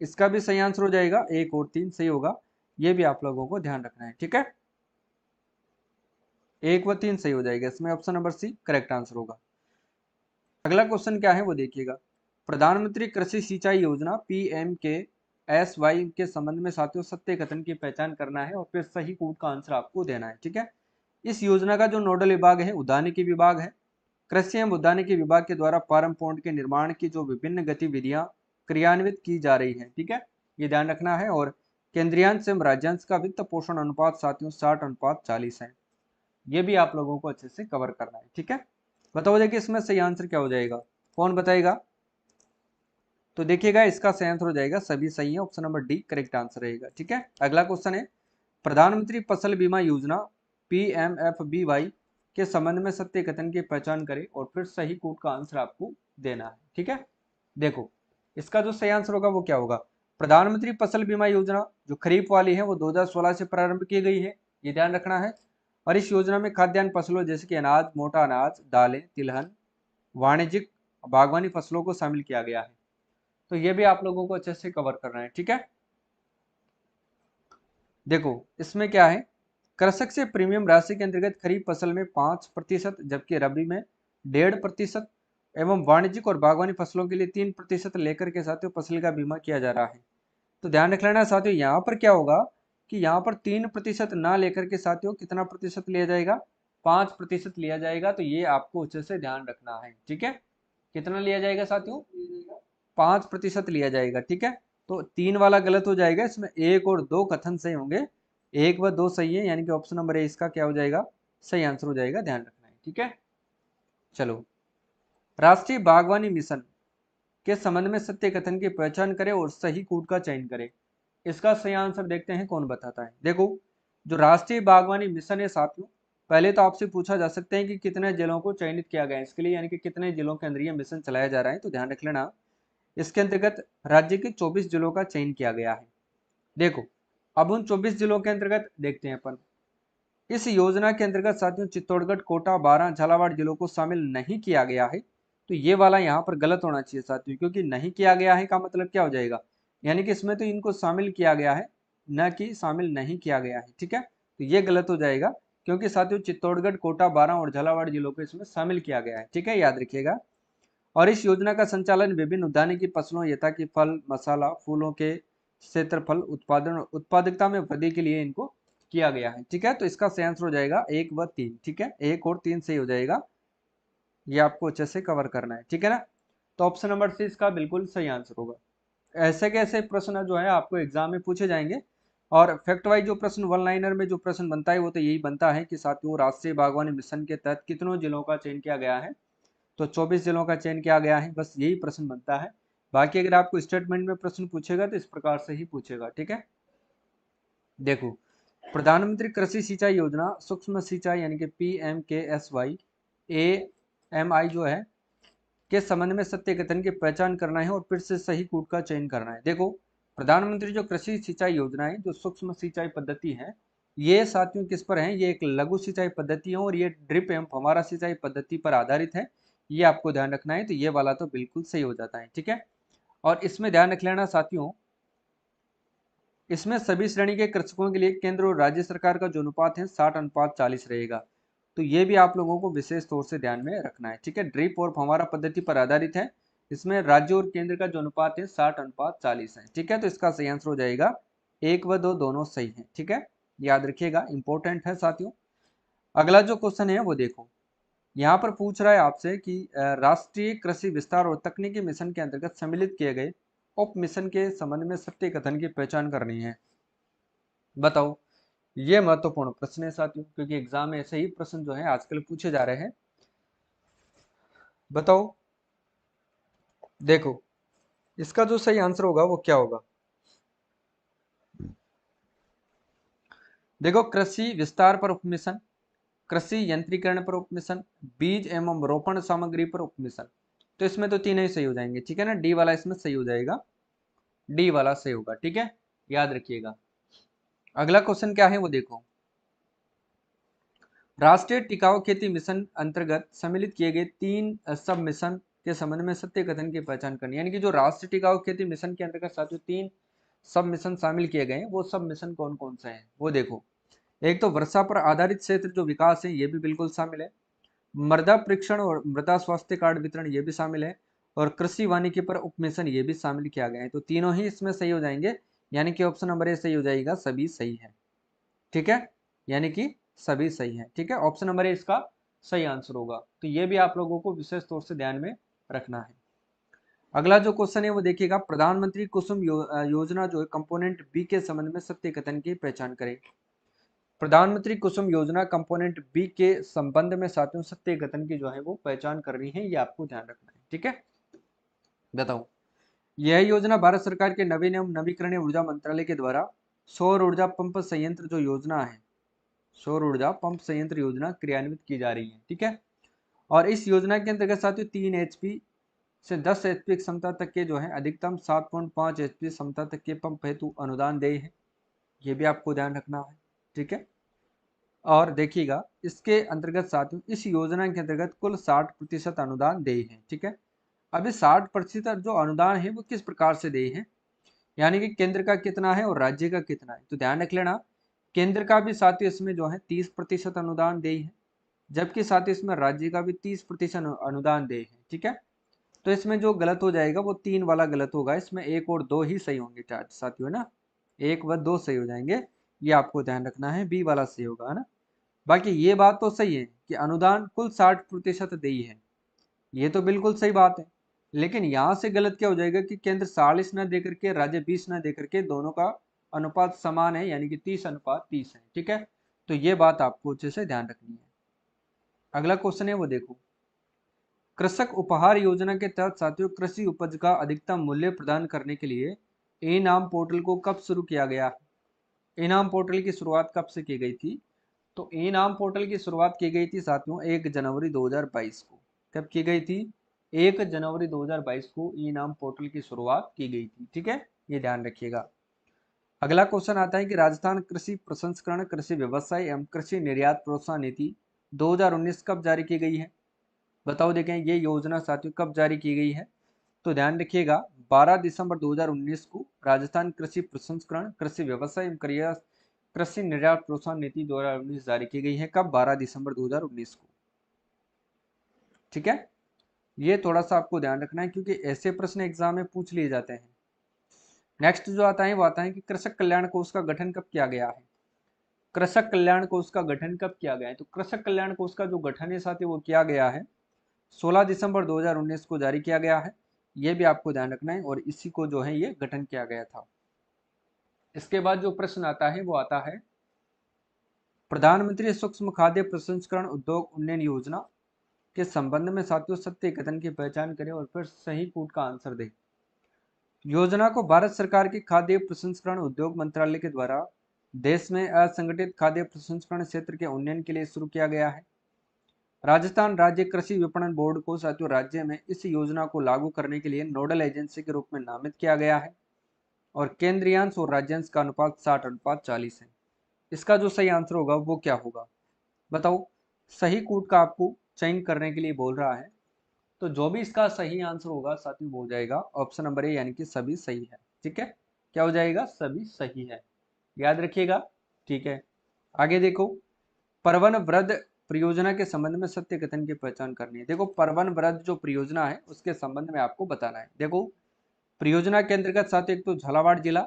इसका भी सही आंसर हो जाएगा, 1 और 3 सही होगा, ये भी आप लोगों को ध्यान रखना है। ठीक है, 1 व 3 सही हो जाएगा, इसमें option number C correct answer होगा। अगला क्वेश्चन क्या है वो देखिएगा, प्रधानमंत्री कृषि सिंचाई योजना PMKSY के संबंध में साथियों सत्य कथन की पहचान करना है और फिर सही कोड का आंसर आपको देना है। ठीक है, इस योजना का जो नोडल विभाग है उद्यानिकी विभाग है। कृषि एवं उद्यानिकी विभाग के द्वारा फार्म पॉन्ड के निर्माण की जो विभिन्न गतिविधियां क्रियान्वित की जा रही हैं। ठीक है, ये ध्यान रखना है। और केंद्रीयांश एवं राज्यांश का वित्त पोषण अनुपात साथियों 60:40 है, ये भी आप लोगों को अच्छे से कवर करना है। ठीक है, बताओ देखिए इसमें सही आंसर क्या हो जाएगा, कौन बताएगा? तो देखिएगा इसका सही आंसर हो जाएगा, सभी सही है, option number D correct answer रहेगा। ठीक है, अगला क्वेश्चन है, प्रधानमंत्री फसल बीमा योजना PMFBY के संबंध में सत्य कथन की पहचान करें और फिर सही कोड का आंसर आपको देना है। ठीक है, देखो इसका जो सही आंसर होगा वो क्या होगा, प्रधानमंत्री फसल बीमा योजना जो खरीफ वाली है वो 2016 से प्रारंभ की गई है, ये ध्यान रखना है। और इस योजना में खाद्यान्न फसलों जैसे कि अनाज, मोटा अनाज, दालें, तिलहन, वाणिज्यिक बागवानी फसलों को शामिल किया गया है। तो ये भी आप लोगों को अच्छे से कवर करना है। ठीक है, देखो इसमें क्या है, कृषक से प्रीमियम राशि के अंतर्गत खरीफ फसल में 5% जबकि रबी में 1.5% एवं वाणिज्यिक और बागवानी फसलों के लिए 3% लेकर के साथियों फसल का बीमा किया जा रहा है। तो ध्यान रख लेना साथियों, यहाँ पर क्या होगा कि यहाँ पर 3% ना लेकर के साथियों कितना प्रतिशत लिया जाएगा, 5% लिया जाएगा। तो ये आपको अच्छे से ध्यान रखना है। ठीक है, कितना लिया जाएगा साथियों, 5% लिया जाएगा। ठीक है, तो 3 वाला गलत हो जाएगा, इसमें 1 और 2 कथन सही होंगे, 1 व 2 सही है, यानी कि ऑप्शन नंबर ए इसका क्या हो जाएगा, सही आंसर हो जाएगा, ध्यान रखना है। ठीक है, चलो, राष्ट्रीय बागवानी मिशन के संबंध में सत्य कथन की पहचान करें और सही कोड का चयन करें। इसका सही आंसर देखते हैं कौन बताता है। देखो, जो राष्ट्रीय बागवानी मिशन है साथियों, पहले तो आपसे पूछा जा सकता है कि कितने जिलों को चयनित किया गया है इसके लिए, यानी कि कितने जिलों के अंदर ये मिशन चलाया जा रहा है। तो ध्यान रख लेना, इसके अंतर्गत राज्य के 24 जिलों का चयन किया गया है। देखो, अब उन 24 जिलों के अंतर्गत देखते हैं अपन, इस योजना के अंतर्गत साथियों चित्तौड़गढ़, कोटा, बारां, झालावाड़ जिलों को शामिल नहीं किया गया है। तो ये वाला यहाँ पर गलत होना चाहिए साथियों, क्योंकि नहीं किया गया है का मतलब क्या हो जाएगा, यानी कि इसमें तो इनको शामिल किया गया है, न कि शामिल नहीं किया गया है। ठीक है, तो ये गलत हो जाएगा क्योंकि साथियों चित्तौड़गढ़, कोटा, बारां और झालावाड़ जिलों को इसमें शामिल किया गया है। ठीक है, याद रखिएगा। और इस योजना का संचालन विभिन्न उद्यानिकी फसलों यथा कि फल, मसाला, फूलों के क्षेत्रफल उत्पादन उत्पादकता में वृद्धि के लिए इनको किया गया है। ठीक है, तो इसका सही आंसर हो जाएगा 1 व 3। ठीक है, 1 और 3 सही हो जाएगा, ये आपको अच्छे से कवर करना है। ठीक है ना, तो ऑप्शन नंबर सी इसका बिल्कुल सही आंसर होगा। ऐसे कैसे प्रश्न जो है आपको एग्जाम में पूछे जाएंगे। और फैक्ट वाइज जो प्रश्न वन लाइनर में जो प्रश्न बनता है वो तो यही बनता है कि साथियों राष्ट्रीय बागवानी मिशन के तहत कितनों जिलों का चयन किया गया है, तो 24 जिलों का चयन किया गया है, बस यही प्रश्न बनता है। बाकी अगर आपको स्टेटमेंट में प्रश्न पूछेगा तो इस प्रकार से ही पूछेगा। ठीक है, देखो, प्रधानमंत्री कृषि सिंचाई योजना सूक्ष्म सिंचाई यानी कि PMKSY AMI जो है के संबंध में सत्य कथन की पहचान करना है और फिर से सही कूट का चयन करना है। देखो, प्रधानमंत्री जो कृषि सिंचाई योजना है जो सूक्ष्म सिंचाई पद्धति है, ये साथियों किस पर है, ये एक लघु सिंचाई पद्धति है और ये ड्रिप एवं फव्वारा सिंचाई पद्धति पर आधारित है। ये आपको ध्यान रखना है। तो ये वाला तो बिल्कुल सही हो जाता है, ठीक है। और इसमें ध्यान रख लेना साथियों, इसमें सभी श्रेणी के कृषकों के लिए केंद्र और राज्य सरकार का जो अनुपात है 60:40 रहेगा। तो ये भी आप लोगों को विशेष तौर से ध्यान में रखना है, ठीक है। ड्रिप और फव्वारा पद्धति पर आधारित है। इसमें राज्य और केंद्र का जो अनुपात है 60:40 है, ठीक है। तो इसका सही आंसर हो जाएगा 1 व 2 दोनों सही है, ठीक है। याद रखिएगा, इंपॉर्टेंट है साथियों। अगला जो क्वेश्चन है वो देखो, यहाँ पर पूछ रहा है आपसे कि राष्ट्रीय कृषि विस्तार और तकनीकी मिशन के अंतर्गत सम्मिलित किए गए उप मिशन के संबंध में सत्य कथन की पहचान करनी है। बताओ, ये महत्वपूर्ण प्रश्न है साथियों, क्योंकि एग्जाम में ऐसे ही प्रश्न जो है आजकल पूछे जा रहे हैं। बताओ, देखो इसका जो सही आंसर होगा वो क्या होगा। देखो, कृषि विस्तार पर उपमिशन, कृषि यंत्रीकरण पर उपमिशन, बीज एवं रोपण सामग्री पर उपमिशन। तो इसमें तो तीनों ही सही हो जाएंगे, ठीक है ना। डी वाला इसमें सही हो जाएगा, डी वाला सही होगा, ठीक है। याद रखिएगा। अगला क्वेश्चन क्या है वो देखो, राष्ट्रीय टिकाऊ खेती मिशन अंतर्गत सम्मिलित किए गए 3 सब मिशन के संबंध में सत्य कथन की पहचान करनी। यानी कि जो राष्ट्रीय टिकाऊ खेती मिशन के अंतर्गत साथियों 3 सब मिशन शामिल किए गए हैं, वो सब मिशन कौन कौन से हैं वो देखो। एक तो वर्षा पर आधारित क्षेत्र जो विकास है, ये भी बिल्कुल शामिल है। मृदा परीक्षण और मृदा स्वास्थ्य कार्ड वितरण, ये भी शामिल है। और कृषि वानिकी पर उपमिशन, ये भी शामिल किया गया है। तो तीनों ही इसमें सही हो जाएंगे, यानी कि ऑप्शन नंबर ए सही हो जाएगा, सभी सही है, ठीक है। यानी कि सभी सही है, ठीक है। ऑप्शन नंबर ए इसका सही आंसर होगा। तो ये भी आप लोगों को विशेष तौर से ध्यान में रखना है। अगला जो क्वेश्चन है वो देखिएगा, प्रधानमंत्री कुसुम योजना जो है कंपोनेंट बी के संबंध में सत्य कथन की पहचान करें। प्रधानमंत्री कुसुम योजना कंपोनेंट बी के संबंध में साथियों सत्य कथन की जो है वो पहचान करनी है, ये आपको ध्यान रखना है, ठीक है। बताओ, यह योजना भारत सरकार के नवीन एवं नवीकरणीय ऊर्जा मंत्रालय के द्वारा सौर ऊर्जा पंप संयंत्र जो योजना है, सौर ऊर्जा पंप संयंत्र योजना क्रियान्वित की जा रही है, ठीक है। और इस योजना के अंतर्गत साथियों 3 एचपी से 10 एचपी क्षमता तक के जो है अधिकतम 7.5 एचपी क्षमता तक के पंप हेतु अनुदान देय है। ये भी आपको ध्यान रखना है, ठीक है। और देखिएगा, इसके अंतर्गत साथियों इस योजना के अंतर्गत कुल 60% अनुदान देय है, ठीक है। अभी 60% जो अनुदान है वो किस प्रकार से देय है, यानी कि केंद्र का कितना है और राज्य का कितना है। तो ध्यान रख लेना, केंद्र का भी साथियों इसमें जो है 30% अनुदान देय है, जबकि साथ ही इसमें राज्य का भी 30% अनुदान देय है, ठीक है। तो इसमें जो गलत हो जाएगा वो 3 वाला गलत होगा, इसमें 1 और 2 ही सही होंगे साथियों, है ना। 1 व 2 सही हो जाएंगे, ये आपको ध्यान रखना है, बी वाला सही होगा, है ना। बाकी ये बात तो सही है कि अनुदान कुल 60% देय है, ये तो बिल्कुल सही बात है। लेकिन यहाँ से गलत क्या हो जाएगा कि केंद्र 40 न दे करके राज्य 20 न दे करके दोनों का अनुपात समान है, यानी कि 30:30 है, ठीक है। तो ये बात आपको अच्छे से ध्यान रखनी है। अगला क्वेश्चन है वो देखो, कृषक उपहार योजना के तहत साथियों कृषि उपज का अधिकतम मूल्य प्रदान करने के लिए इनाम पोर्टल को कब शुरू किया गया। इनाम पोर्टल की शुरुआत कब से की गई थी। तो इनाम पोर्टल की शुरुआत की गई थी साथियों 1 जनवरी 2022 को। कब की गई थी, 1 जनवरी 2022 को इनाम पोर्टल की शुरुआत की गई थी, ठीक है। ये ध्यान रखिएगा। अगला क्वेश्चन आता है कि राजस्थान कृषि प्रसंस्करण, कृषि व्यवसाय एवं कृषि निर्यात प्रोत्साहन नीति 2019 कब जारी की गई है। बताओ, देखें ये योजना साथियों कब जारी की गई है। तो ध्यान रखिएगा, 12 दिसंबर 2019 को राजस्थान कृषि प्रसंस्करण, कृषि व्यवसाय एवं कृषि निर्यात प्रोत्साहन नीति 2019 जारी की गई है। कब, 12 दिसंबर 2019 को, ठीक है। ये थोड़ा सा आपको ध्यान रखना है, क्योंकि ऐसे प्रश्न एग्जाम में पूछ लिए जाते हैं। नेक्स्ट जो आता है वो आता है कि कृषक कल्याण कोष का गठन कब किया गया है। कृषक कल्याण कोष का गठन कब किया गया है। तो कृषक कल्याण कोष का जो गठन है साथी वो किया गया है 16 दिसंबर 2019 को जारी किया गया है। ये भी आपको ध्यान रखना है, और इसी को जो है ये गठन किया गया था। इसके बाद जो प्रश्न आता है वो आता है, प्रधानमंत्री सूक्ष्म खाद्य प्रसंस्करण उद्योग उन्नयन योजना के संबंध में साथियों सत्य कथन की पहचान करें और फिर सही कूट का आंसर दें। योजना को भारत सरकार के खाद्य प्रसंस्करण उद्योग मंत्रालय के द्वारा देश में असंगठित खाद्य प्रसंस्करण क्षेत्र के उन्नयन के लिए शुरू किया गया है। राजस्थान राज्य कृषि विपणन बोर्ड को साथियों राज्य में इस योजना को लागू करने के लिए नोडल एजेंसी के रूप में नामित किया गया है। और केंद्रीयांश और राज्यांश का अनुपात 60:40 है। इसका जो सही आंसर होगा वो क्या होगा। बताओ, सही कूट का आपको चयन करने के लिए बोल रहा है। तो जो भी इसका सही आंसर होगा साथियों वो हो जाएगा ऑप्शन नंबर ए, यानी कि सभी सही है। ठीक है, क्या हो जाएगा, सभी सही है, याद रखिएगा। ठीक है, आगे देखो, परवन व्रत परियोजना के संबंध में सत्य कथन की पहचान करनी है। देखो परवन व्रत जो परियोजना है उसके संबंध में आपको बताना है। देखो परियोजना के अंतर्गत साथियों एक तो झालावाड़ जिला,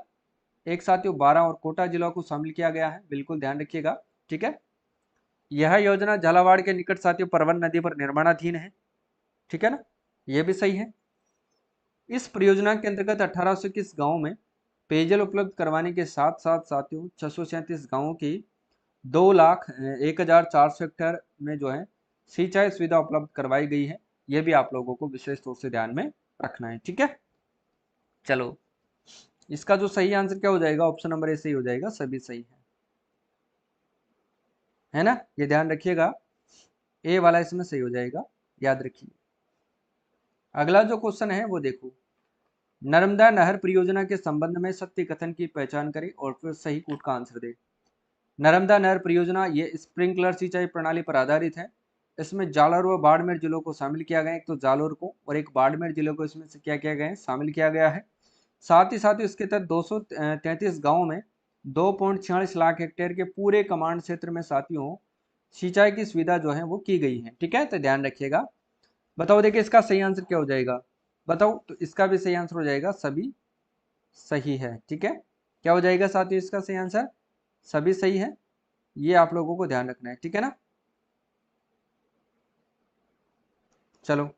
एक साथियों बारां और कोटा जिला को शामिल किया गया है, बिल्कुल ध्यान रखिएगा। ठीक है, यह योजना झालावाड़ के निकट साथियों परवन नदी पर निर्माणाधीन है। ठीक है ना, यह भी सही है। इस परियोजना के अंतर्गत 1821 गांवों में पेयजल उपलब्ध करवाने के साथ साथ साथियों 637 गांवों की 2,01,400 हेक्टेयर में जो है सिंचाई सुविधा उपलब्ध करवाई गई है। यह भी आप लोगों को विशेष तौर से ध्यान में रखना है। ठीक है, चलो इसका जो सही आंसर क्या हो जाएगा, ऑप्शन नंबर ए सही हो जाएगा, सभी सही है ना, ये ध्यान रखिएगा, ए वाला इसमें सही हो जाएगा, याद रखिए। अगला जो क्वेश्चन है वो देखो, नर्मदा नहर परियोजना के संबंध में सत्य कथन की पहचान करें और फिर सही कूट का आंसर दें। नर्मदा नहर परियोजना ये स्प्रिंकलर सिंचाई प्रणाली पर आधारित है। इसमें जालोर व बाड़मेर जिलों को शामिल किया गया है, एक तो जालोर को और एक बाड़मेर जिले को इसमें से क्या किया गया है, शामिल किया गया है। साथ ही इसके तहत 233 गाँव में 2.46 लाख हेक्टेयर के पूरे कमांड क्षेत्र में साथियों सिंचाई की सुविधा जो है वो की गई है। ठीक है, तो ध्यान रखिएगा। बताओ देखिए इसका सही आंसर क्या हो जाएगा, बताओ, तो इसका भी सही आंसर हो जाएगा सभी सही है। ठीक है, क्या हो जाएगा साथियों इसका सही आंसर, सभी सही है, ये आप लोगों को ध्यान रखना है। ठीक है ना, चलो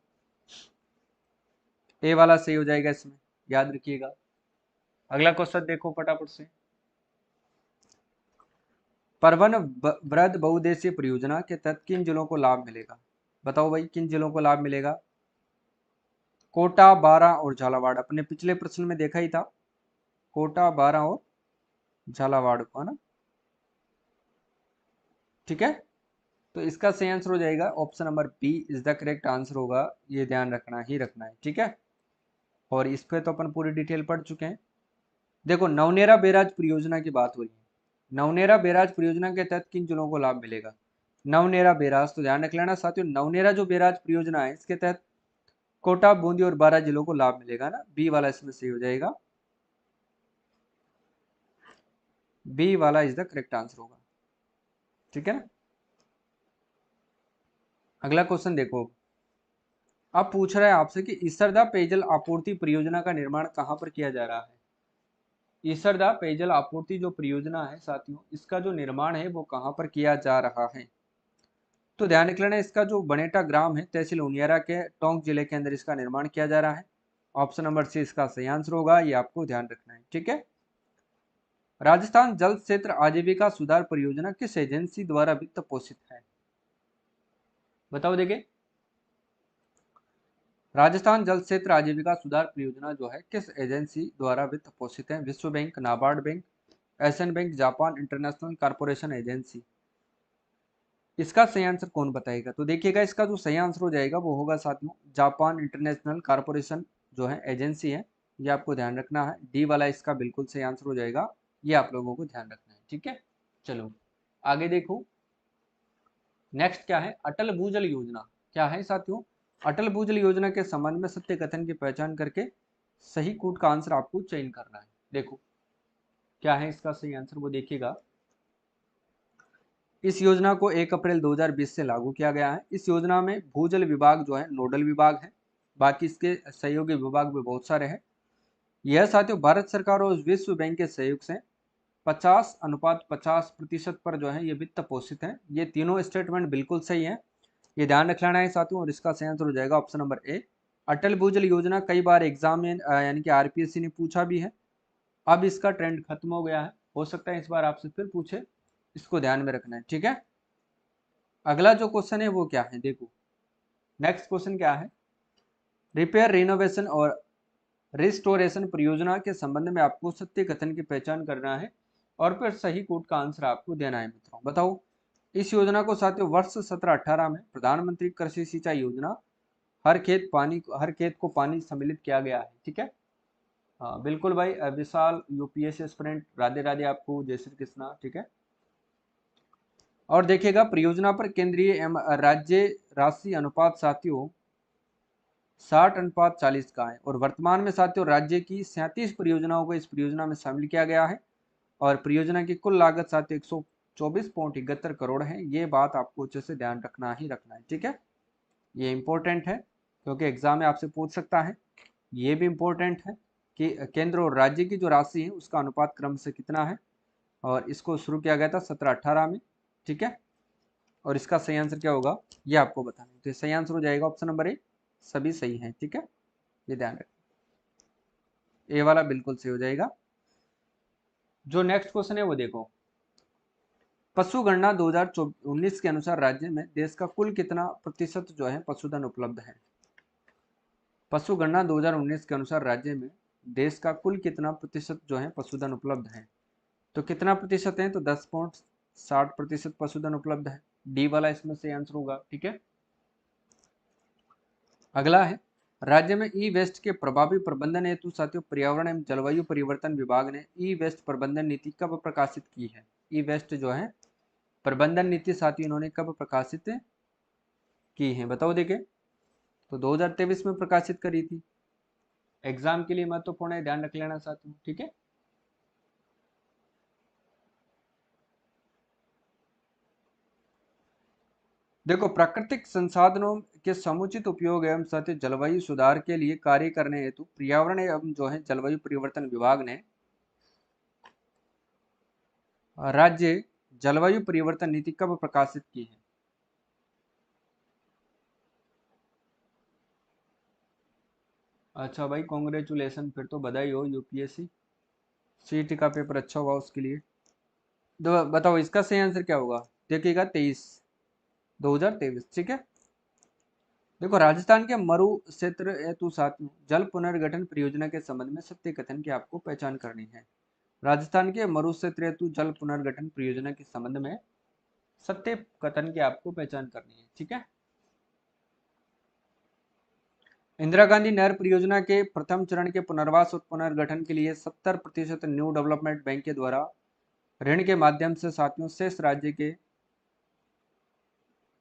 ए वाला सही हो जाएगा इसमें, याद रखिएगा। अगला क्वेश्चन देखो फटाफट से, परवन व्रत बहुउद्देशीय परियोजना के तहत किन जिलों को लाभ मिलेगा। बताओ भाई किन जिलों को लाभ मिलेगा, कोटा, बारां और झालावाड़, अपने पिछले प्रश्न में देखा ही था, कोटा, बारां और झालावाड़ को, है ना। ठीक है, तो इसका सही आंसर हो जाएगा option number B is the correct answer होगा, ये ध्यान रखना ही रखना है। ठीक है, और इस पे तो अपन पूरी डिटेल पढ़ चुके हैं। देखो नवनेरा बैराज परियोजना की बात हो रही है, नवनेरा बैराज परियोजना के तहत किन जिलों को लाभ मिलेगा। नवनेरा बैराज, तो ध्यान रख लेना साथियों, नवनेरा जो बैराज परियोजना है इसके तहत कोटा, बूंदी और बारां जिलों को लाभ मिलेगा ना, बी वाला इसमें सही हो जाएगा, बी वाला इज द करेक्ट आंसर होगा। ठीक है ना, अगला क्वेश्चन देखो, अब पूछ रहा है आपसे कि इसरदा पेयजल आपूर्ति परियोजना का निर्माण कहां पर किया जा रहा है। इसरदा पेयजल आपूर्ति जो परियोजना है साथियों, इसका जो निर्माण है वो कहां पर किया जा रहा है। तो ध्यान रख लेना, इसका जो बनेटा ग्राम है तहसील उनियारा के टोंक जिले के अंदर इसका निर्माण किया जा रहा है। ऑप्शन नंबर सी इसका सही आंसर होगा, ये आपको ध्यान रखना है। ठीक है, राजस्थान जल क्षेत्र आजीविका सुधार परियोजना किस एजेंसी द्वारा वित्त पोषित है। बताओ देखिए, राजस्थान जल क्षेत्र आजीविका सुधार परियोजना जो है किस एजेंसी द्वारा वित्त पोषित है। विश्व bank, NABARD bank, Asian bank, Japan international corporation agency. इसका सही आंसर कौन बताएगा, तो देखिएगा इसका जो सही आंसर हो जाएगा वो होगा साथियों जापान इंटरनेशनल कारपोरेशन जो है एजेंसी है, ये आपको ध्यान रखना है। डी वाला इसका बिल्कुल सही आंसर हो जाएगा, ये आप लोगों को ध्यान रखना है। ठीक है, चलो आगे देखो, नेक्स्ट क्या है, अटल भूजल योजना। क्या है साथियों, अटल भूजल योजना के संबंध में सत्य कथन की पहचान करके सही कूट का आंसर आपको चयन करना है। देखो क्या है इसका सही आंसर वो देखिएगा, इस योजना को 1 अप्रैल 2020 से लागू किया गया है। इस योजना में भूजल विभाग जो है नोडल विभाग है, बाकी इसके सहयोगी विभाग भी बहुत सारे हैं। यह साथियों भारत सरकार और विश्व बैंक के सहयोग से 50:50% पर जो है ये वित्त पोषित है। ये तीनों स्टेटमेंट बिल्कुल सही है, ये ध्यान रख लेना है साथियों, और इसका सही आंसर हो जाएगा ऑप्शन नंबर ए। अटल भूजल योजना कई बार एग्जाम में यानी कि आरपीएससी ने पूछा भी है, अब इसका ट्रेंड खत्म हो गया है, हो सकता है इस बार आपसे फिर पूछे, इसको ध्यान में रखना है। ठीक है, अगला जो क्वेश्चन है वो क्या है, देखो नेक्स्ट क्वेश्चन क्या है, रिपेयर, रिनोवेशन और रिस्टोरेशन परियोजना के संबंध में आपको सत्य कथन की पहचान करना है और फिर सही कोड का आंसर आपको देना है। मित्रों बताओ, इस योजना को साथियों वर्ष 17-18 में प्रधानमंत्री कृषि सिंचाई योजना हर खेत को पानी सम्मिलित किया गया है। ठीक है, हाँ बिल्कुल भाई, विशाल यूपीएससी एस्पिरेंट, राधे राधे आपको, जय श्री कृष्णा। ठीक है, और देखिएगा परियोजना पर केंद्रीय एवं राज्य राशि अनुपात साथियों 60:40 का है। और वर्तमान में साथियों राज्य की 37 परियोजनाओं को इस परियोजना में शामिल किया गया है और परियोजना की कुल लागत साथियों 124.71 करोड़ है। ये बात आपको अच्छे से ध्यान रखना ही रखना है, ठीक है। ये इंपॉर्टेंट है क्योंकि एग्जाम में आपसे पूछ सकता है। ये भी इंपॉर्टेंट है कि केंद्र और राज्य की जो राशि है उसका अनुपात क्रम से कितना है, और इसको शुरू किया गया था 17-18 में, ठीक है। और इसका सही आंसर क्या होगा ये आपको बताना है। तो सही आंसर हो जाएगा ऑप्शन नंबर ए, सभी सही है, ठीक है। ये ध्यान रखें, ए वाला बिल्कुल सही हो जाएगा। जो नेक्स्ट क्वेश्चन है वो देखो, पशु गणना 2019 के अनुसार राज्य में देश का कुल कितना प्रतिशत जो है पशुधन उपलब्ध है। पशु गणना 2019 के अनुसार राज्य में देश का कुल कितना प्रतिशत जो है पशुधन उपलब्ध है। तो कितना प्रतिशत है, तो 10.60% पशुधन उपलब्ध है। डी वाला इसमें से आंसर होगा, ठीक है। अगला है, राज्य में ई वेस्ट के प्रभावी प्रबंधन हेतु साथियों पर्यावरण एवं जलवायु परिवर्तन विभाग ने ई वेस्ट प्रबंधन नीति कब प्रकाशित की है। ई वेस्ट जो है प्रबंधन नीति साथियों इन्होंने कब प्रकाशित की है, बताओ देखे। तो 2023 में प्रकाशित करी थी। एग्जाम के लिए महत्वपूर्ण है, ध्यान रख लेना साथियों, ठीक है। देखो, प्राकृतिक संसाधनों के समुचित उपयोग एवं साथ ही जलवायु सुधार के लिए कार्य करने हेतु पर्यावरण एवं जो है जलवायु परिवर्तन विभाग ने राज्य जलवायु परिवर्तन नीति कब प्रकाशित की है। अच्छा भाई, कॉन्ग्रेचुलेशन, फिर तो बधाई हो, यूपीएससी सीटी का पेपर अच्छा हुआ उसके लिए। तो बताओ इसका सही आंसर क्या होगा, देखिएगा 2023, ठीक है। देखो, राजस्थान के मरु क्षेत्र हेतु साथियों जल पुनर्गठन परियोजना के संबंध में सत्य कथन की आपको पहचान करनी है। राजस्थान के मरु क्षेत्र हेतु जल पुनर्गठन परियोजना के संबंध में सत्य कथन की आपको पहचान करनी है, ठीक है। इंदिरा गांधी नहर परियोजना के प्रथम चरण के पुनर्वास और पुनर्गठन के लिए 70% न्यू डेवलपमेंट बैंक के द्वारा ऋण के माध्यम से साथियों शेष राज्य के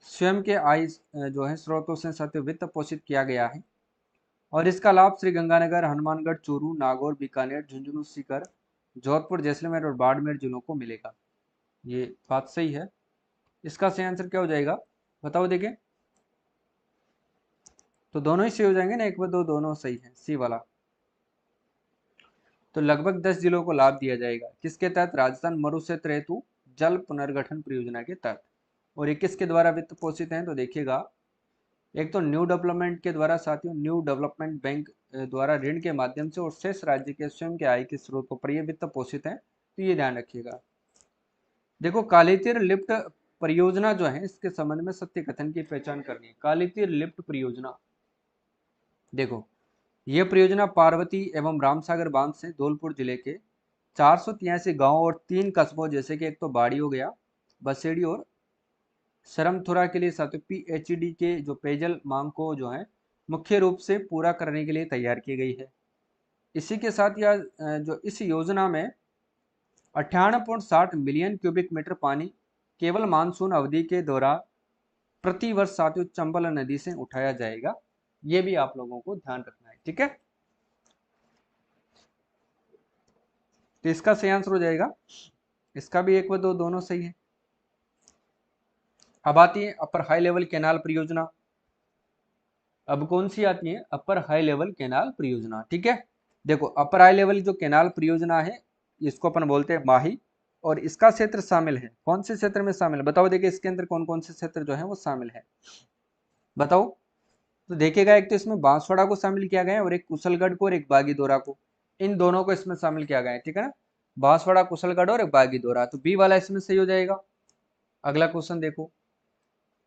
स्वयं के आय जो है स्रोतों से साथियों वित्त पोषित किया गया है। और इसका लाभ श्री गंगानगर, हनुमानगढ़, चूरू, नागौर, बीकानेर, झुंझुनू, सीकर, जोधपुर, जैसलमेर और बाड़मेर जिलों को मिलेगा। ये बात सही है। इसका सही आंसर क्या हो जाएगा, बताओ देखें। तो दोनों ही सही हो जाएंगे ना, एक व दो दोनों सही है, सी वाला। तो लगभग 10 जिलों को लाभ दिया जाएगा, किसके तहत, राजस्थान मरु क्षेत्र हेतु जल पुनर्गठन परियोजना के तहत। और ये किसके द्वारा वित्त पोषित हैं, तो देखिएगा एक तो न्यू डेवलपमेंट के द्वारा साथियों, न्यू डेवलपमेंट बैंक द्वारा ऋण के माध्यम से, और शेष राज्य के स्वयं के आय के स्रोतों पर ये वित्त पोषित है, तो ये ध्यान रखिएगा। देखो, कालीतीर लिफ्ट परियोजना जो है इसके संबंध में सत्य कथन की पहचान करनी है। कालीतीर लिफ्ट परियोजना, देखो ये परियोजना पार्वती एवं रामसागर बांध से धौलपुर जिले के 483 गांव और 3 कस्बों जैसे कि एक तो बाड़ी हो गया, बसेड़ी और सरमथुरा के लिए साथियों पीएचडी के जो पेयजल मांग को जो है मुख्य रूप से पूरा करने के लिए तैयार की गई है। इसी के साथ यह जो इस योजना में 58.60 मिलियन क्यूबिक मीटर पानी केवल मानसून अवधि के दौरान प्रति वर्ष साथियों चंबल नदी से उठाया जाएगा। ये भी आप लोगों को ध्यान रखना है, ठीक है। तो इसका सही आंसर हो जाएगा, इसका भी एक व दो दोनों सही है। अब आती है अपर हाई लेवल कैनाल परियोजना। अब कौन सी आती है, अपर हाई लेवल कैनाल परियोजना, ठीक है। देखो, अपर हाई लेवल जो कैनाल परियोजना है इसको अपन बोलते हैं माही, और इसका क्षेत्र शामिल है, कौन से क्षेत्र में शामिल है, बताओ। देखिए इसके अंदर कौन कौन से क्षेत्र जो है वो शामिल है, बताओ। तो देखिएगा, एक तो इसमें बांसवाड़ा को शामिल किया गया है, और एक कुशलगढ़ को और एक बागीदोरा को, इन दोनों को इसमें शामिल किया गया है, ठीक है ना। बांसवाड़ा, कुशलगढ़ और एक बागीदोरा, तो बी वाला इसमें सही हो जाएगा। अगला क्वेश्चन देखो,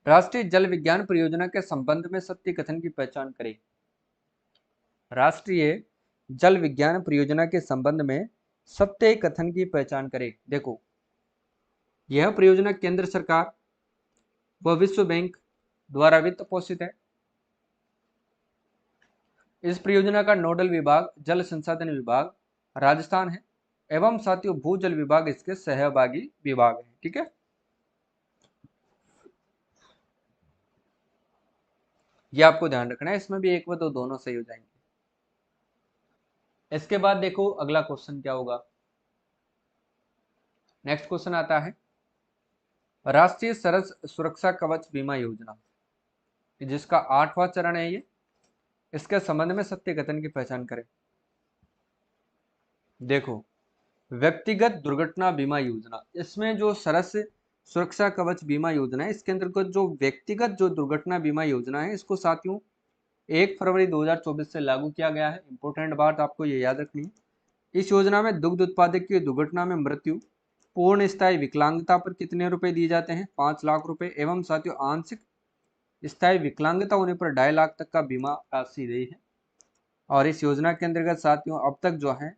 राष्ट्रीय जल विज्ञान परियोजना के संबंध में सत्य कथन की पहचान करें। राष्ट्रीय जल विज्ञान परियोजना के संबंध में सत्य कथन की पहचान करें। देखो, यह परियोजना केंद्र सरकार व विश्व बैंक द्वारा वित्त पोषित है। इस परियोजना का नोडल विभाग जल संसाधन विभाग राजस्थान है, एवं साथियों भूजल विभाग इसके सहभागी विभाग है, ठीक है। ये आपको ध्यान रखना है, इसमें भी एक व दो दोनों सही हो जाएंगे। इसके बाद देखो अगला क्वेश्चन क्या होगा। नेक्स्ट क्वेश्चन आता है राष्ट्रीय सरस सुरक्षा कवच बीमा योजना, जिसका 8वां चरण है ये, इसके संबंध में सत्य कथन की पहचान करें। देखो, व्यक्तिगत दुर्घटना बीमा योजना, इसमें जो सरस सुरक्षा कवच बीमा योजना है, इसके अंतर्गत जो व्यक्तिगत जो दुर्घटना बीमा योजना है, इसको साथियों 1 फरवरी 2024 से लागू किया गया है। इंपॉर्टेंट बात आपको ये याद रखनी है। इस योजना में दुग्ध उत्पादक की दुर्घटना में मृत्यु, पूर्ण स्थायी विकलांगता पर कितने रुपए दिए जाते हैं? 5 लाख रुपए, एवं साथियों आंशिक स्थायी विकलांगता होने पर 2.5 लाख तक का बीमा राशि दी है। और इस योजना के अंतर्गत साथियों अब तक जो है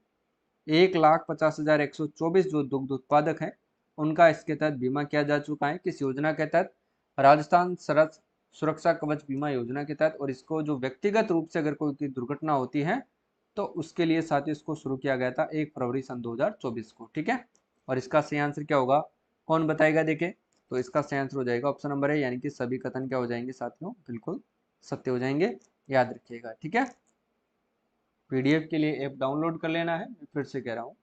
1,50,124 जो दुग्ध उत्पादक हैं उनका इसके तहत बीमा किया जा चुका है। किस योजना के तहत? राजस्थान सरस सुरक्षा कवच बीमा योजना के तहत। और इसको जो व्यक्तिगत रूप से अगर कोई की दुर्घटना होती है तो उसके लिए साथियों इसको शुरू किया गया था 1 फरवरी सन 2024 को। ठीक है, और इसका सही आंसर क्या होगा, कौन बताएगा? देखे, तो इसका सही आंसर हो जाएगा ऑप्शन नंबर है, यानी कि सभी कथन क्या हो जाएंगे साथियों, बिल्कुल सत्य हो जाएंगे। याद रखिएगा, ठीक है। पीडीएफ के लिए ऐप डाउनलोड कर लेना है, मैं फिर से कह रहा हूँ,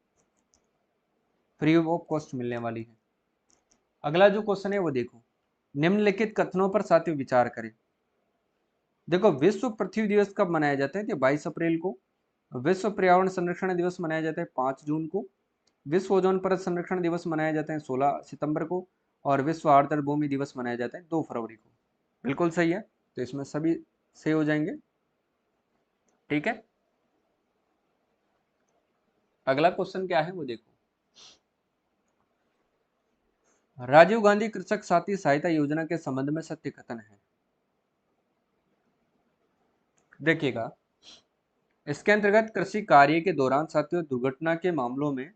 फ्री ऑफ कॉस्ट मिलने वाली है। अगला जो क्वेश्चन है वो देखो, निम्नलिखित कथनों पर साथियों विचार करें। देखो, विश्व पृथ्वी दिवस कब मनाया जाता है? तो 22 अप्रैल को। विश्व पर्यावरण संरक्षण दिवस मनाया जाता है 5 जून को। विश्व ओजोन परत संरक्षण दिवस मनाया जाता है 16 सितंबर को। और विश्व आर्द्र भूमि दिवस मनाया जाता है 2 फरवरी को। बिल्कुल सही है, तो इसमें सभी सही हो जाएंगे। ठीक है, अगला क्वेश्चन क्या है वो देखो, राजीव गांधी कृषक साथी सहायता योजना के संबंध में सत्य कथन है। देखिएगा, इसके अंतर्गत कृषि कार्य के दौरान साथियों दुर्घटना के मामलों में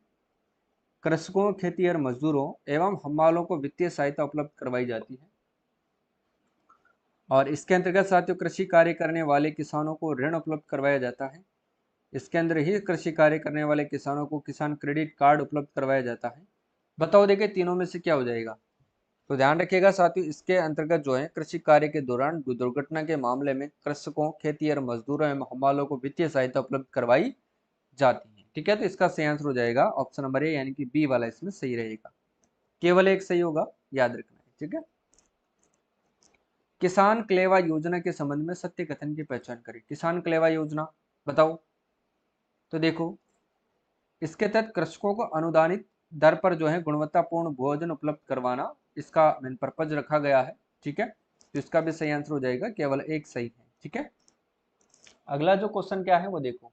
कृषकों, खेतिहर मजदूरों एवं हमालों को वित्तीय सहायता उपलब्ध करवाई जाती है। और इसके अंतर्गत साथियों कृषि कार्य करने वाले किसानों को ऋण उपलब्ध करवाया जाता है। इसके अंदर ही कृषि कार्य करने वाले किसानों को किसान क्रेडिट कार्ड उपलब्ध करवाया जाता है। बताओ देखिए तीनों में से क्या हो जाएगा? तो ध्यान रखिएगा साथियों, इसके अंतर्गत जो है कृषि कार्य के दौरान दुर्घटना के मामले में कृषकों, खेतिहर मजदूरों एवं हमालों को वित्तीय सहायता उपलब्ध करवाई जाती है। ठीक है, तो इसका सही आंसर हो जाएगा ऑप्शन नंबर ए, यानी कि बी वाला इसमें सही रहेगा। केवल एक सही होगा, याद रखना है। ठीक है, किसान कलेवा योजना के संबंध में सत्य कथन की पहचान करें। किसान कलेवा योजना बताओ। तो देखो, इसके तहत कृषकों को अनुदानित दर पर जो है गुणवत्तापूर्ण भोजन उपलब्ध करवाना इसका मेन पर्पज रखा गया है। ठीक है, तो इसका भी सही आंसर हो जाएगा, केवल एक सही है। ठीक है, अगला जो क्वेश्चन क्या है वो देखो,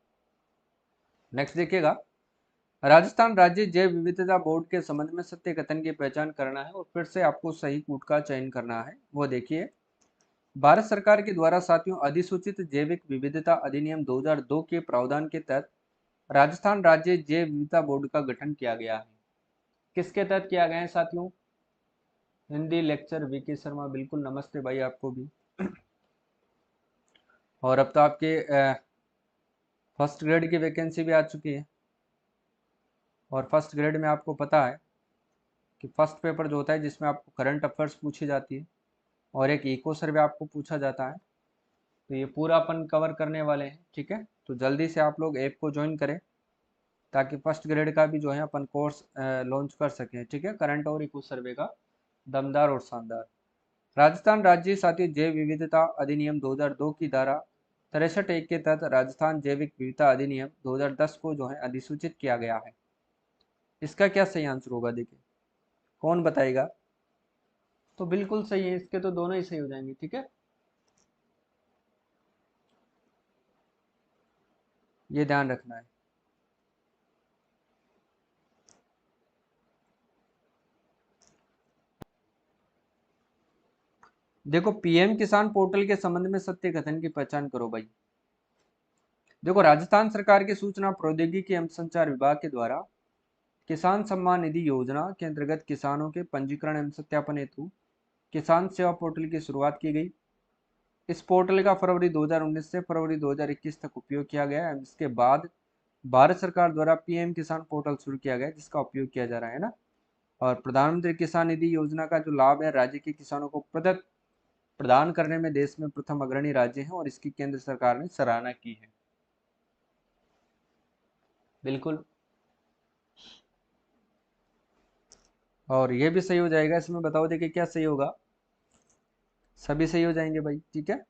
नेक्स्ट देखिएगा, राजस्थान राज्य जैव विविधता बोर्ड के संबंध में सत्य कथन की पहचान करना है और फिर से आपको सही कूट का चयन करना है। वो देखिए, भारत सरकार के द्वारा साथियों अधिसूचित जैविक विविधता अधिनियम 2002 के प्रावधान के तहत राजस्थान राज्य जैव विविधता बोर्ड का गठन किया गया है। किसके तहत किया गया है साथियों? हिंदी लेक्चर वीके शर्मा, बिल्कुल नमस्ते भाई आपको भी। और अब तो आपके फर्स्ट ग्रेड की वैकेंसी भी आ चुकी है। और फर्स्ट ग्रेड में आपको पता है कि फर्स्ट पेपर जो होता है जिसमें आपको करंट अफेयर्स पूछी जाती है और एक इको सर्वे आपको पूछा जाता है, तो ये पूरा अपन कवर करने वाले हैं। ठीक है, तो जल्दी से आप लोग ऐप को ज्वाइन करें ताकि फर्स्ट ग्रेड का भी जो है अपन कोर्स लॉन्च कर सकें। ठीक है, करंट और इको सर्वे का दमदार और शानदार। राजस्थान राज्य साथियों जैव विविधता अधिनियम 2002 की धारा 63(1) के तहत राजस्थान जैविक विविधता अधिनियम 2010 को जो है अधिसूचित किया गया है। इसका क्या सही आंसर होगा देखिए, कौन बताएगा? तो बिल्कुल सही है, इसके तो दोनों ही सही हो जाएंगे। ठीक है, ये ध्यान रखना है। देखो, पीएम किसान पोर्टल के संबंध में सत्य कथन की पहचान करो भाई। देखो, राजस्थान सरकार के सूचना प्रौद्योगिकी एवं संचार विभाग के द्वारा किसान सम्मान निधि योजना के अंतर्गत किसानों के पंजीकरण एवं सत्यापन हेतु किसान सेवा पोर्टल की शुरुआत की गई। इस पोर्टल का फरवरी 2019 से फरवरी 2021 तक उपयोग किया गया है। इसके बाद भारत सरकार द्वारा पीएम किसान पोर्टल शुरू किया गया जिसका उपयोग किया जा रहा है ना। और प्रधानमंत्री किसान निधि योजना का जो लाभ है राज्य के किसानों को प्रदत्त प्रदान करने में देश में प्रथम अग्रणी राज्य है और इसकी केंद्र सरकार ने सराहना की है। बिल्कुल। और ये भी सही हो जाएगा, इसमें बताओ देखिए क्या सही होगा, सभी सही हो जाएंगे भाई, ठीक है।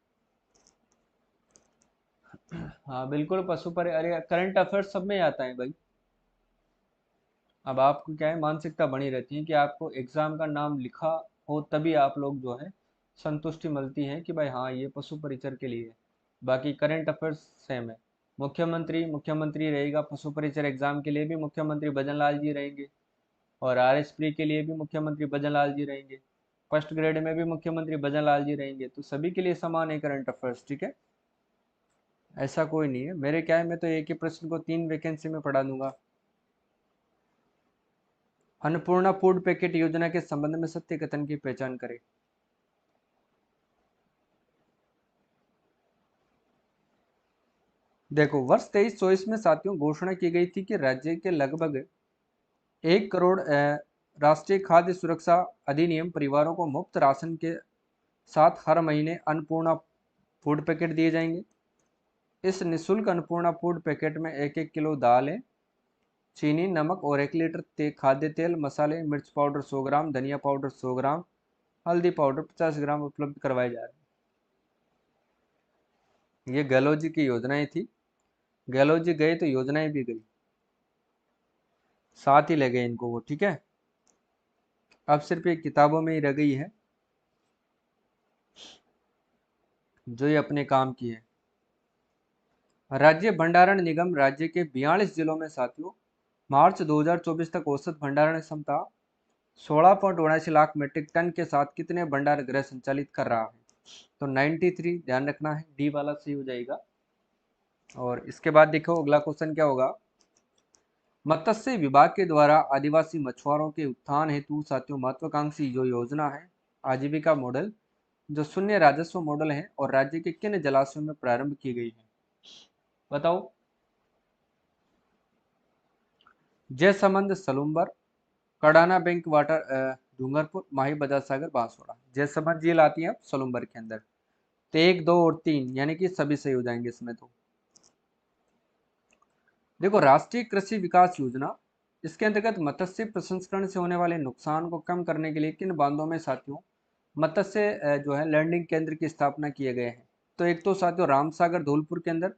हाँ बिल्कुल, पशु पर, अरे करंट अफेयर्स सब में आता है भाई। अब आपको क्या है, मानसिकता बनी रहती है कि आपको एग्जाम का नाम लिखा हो तभी आप लोग जो है संतुष्टि मिलती है कि भाई हाँ ये पशु परिचर के लिए है। बाकी करंट अफेयर्स सेम है। मुख्यमंत्री मुख्यमंत्री रहेगा, पशु परिचर एग्जाम के लिए भी मुख्यमंत्री भजन लाल जी रहेंगे, और RS प्री के लिए भी मुख्यमंत्री भजन लाल जी रहेंगे, फर्स्ट ग्रेड में भी मुख्यमंत्री भजन लाल जी रहेंगे, तो सभी के लिए समान है करंट अफेयर्स, ठीक है। ऐसा कोई नहीं है, मेरे क्या है, मैं तो एक ही प्रश्न को 3 वैकेंसी में पढ़ा दूंगा। अन्नपूर्णा फूड पैकेट योजना के संबंध में सत्य कथन की पहचान करें। देखो, वर्ष 23-24 में साथियों घोषणा की गई थी कि राज्य के लगभग 1 करोड़ राष्ट्रीय खाद्य सुरक्षा अधिनियम परिवारों को मुफ्त राशन के साथ हर महीने अन्नपूर्णा फूड पैकेट दिए जाएंगे। इस निःशुल्क अन्नपूर्णा फूड पैकेट में 1-1 किलो दालें, चीनी, नमक और 1 लीटर खाद्य तेल, मसाले, मिर्च पाउडर 100 ग्राम, धनिया पाउडर 100 ग्राम, हल्दी पाउडर 50 ग्राम उपलब्ध करवाए जा रहे हैं। ये गहलोत जी की योजनाएं थी, गहलोत जी गए तो योजनाएं भी गई, साथ ही ले गए इनको वो, ठीक है। अब सिर्फ ये किताबों में ही रह गई है, जो ये अपने काम की है। राज्य भंडारण निगम राज्य के 42 जिलों में साथियों मार्च 2024 तक औसत भंडारण क्षमता 16.79 लाख मीट्रिक टन के साथ कितने भंडार गृह संचालित कर रहा है। तो 93 ध्यान रखना है, डी वाला सही हो जाएगा। और इसके बाद देखो अगला क्वेश्चन क्या होगा। मत्स्य विभाग के द्वारा आदिवासी मछुआरों के उत्थान हेतु साथियों महत्वाकांक्षी जो योजना है आजीविका मॉडल, जो शून्य राजस्व मॉडल है, और राज्य के किन जलाशयों में प्रारंभ की गई है, बताओ। Jaisamand Salumbar, Kadana bank water Dungarpur, Mahi Bajaj Sagar Banswara. जयसमंद झील आती है अब सलुम्बर के अंदर, तो 1, 2 और 3 यानी कि सभी सही हो जाएंगे इसमें। तो देखो, राष्ट्रीय कृषि विकास योजना, इसके अंतर्गत मत्स्य प्रसंस्करण से होने वाले नुकसान को कम करने के लिए किन बांधों में साथियों मत्स्य जो है लैंडिंग केंद्र की स्थापना किए गए हैं। तो एक तो साथियों रामसागर धौलपुर के अंदर,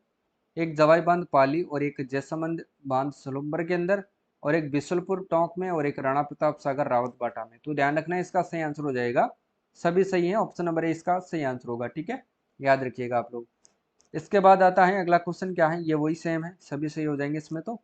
एक जवाई बांध पाली, और एक जयसमंद बांध सलुम्बर के अंदर, और एक बिशुलपुर टोंक में, और एक राणा प्रताप सागर रावत बाटा में। तो ध्यान रखना है, इसका सही आंसर हो जाएगा, सभी सही है, ऑप्शन नंबर ए इसका सही आंसर होगा, ठीक है, याद रखिएगा आप लोग। इसके बाद आता है अगला क्वेश्चन, क्या है ये वही सेम है, सभी सही हो जाएंगे इसमें। तो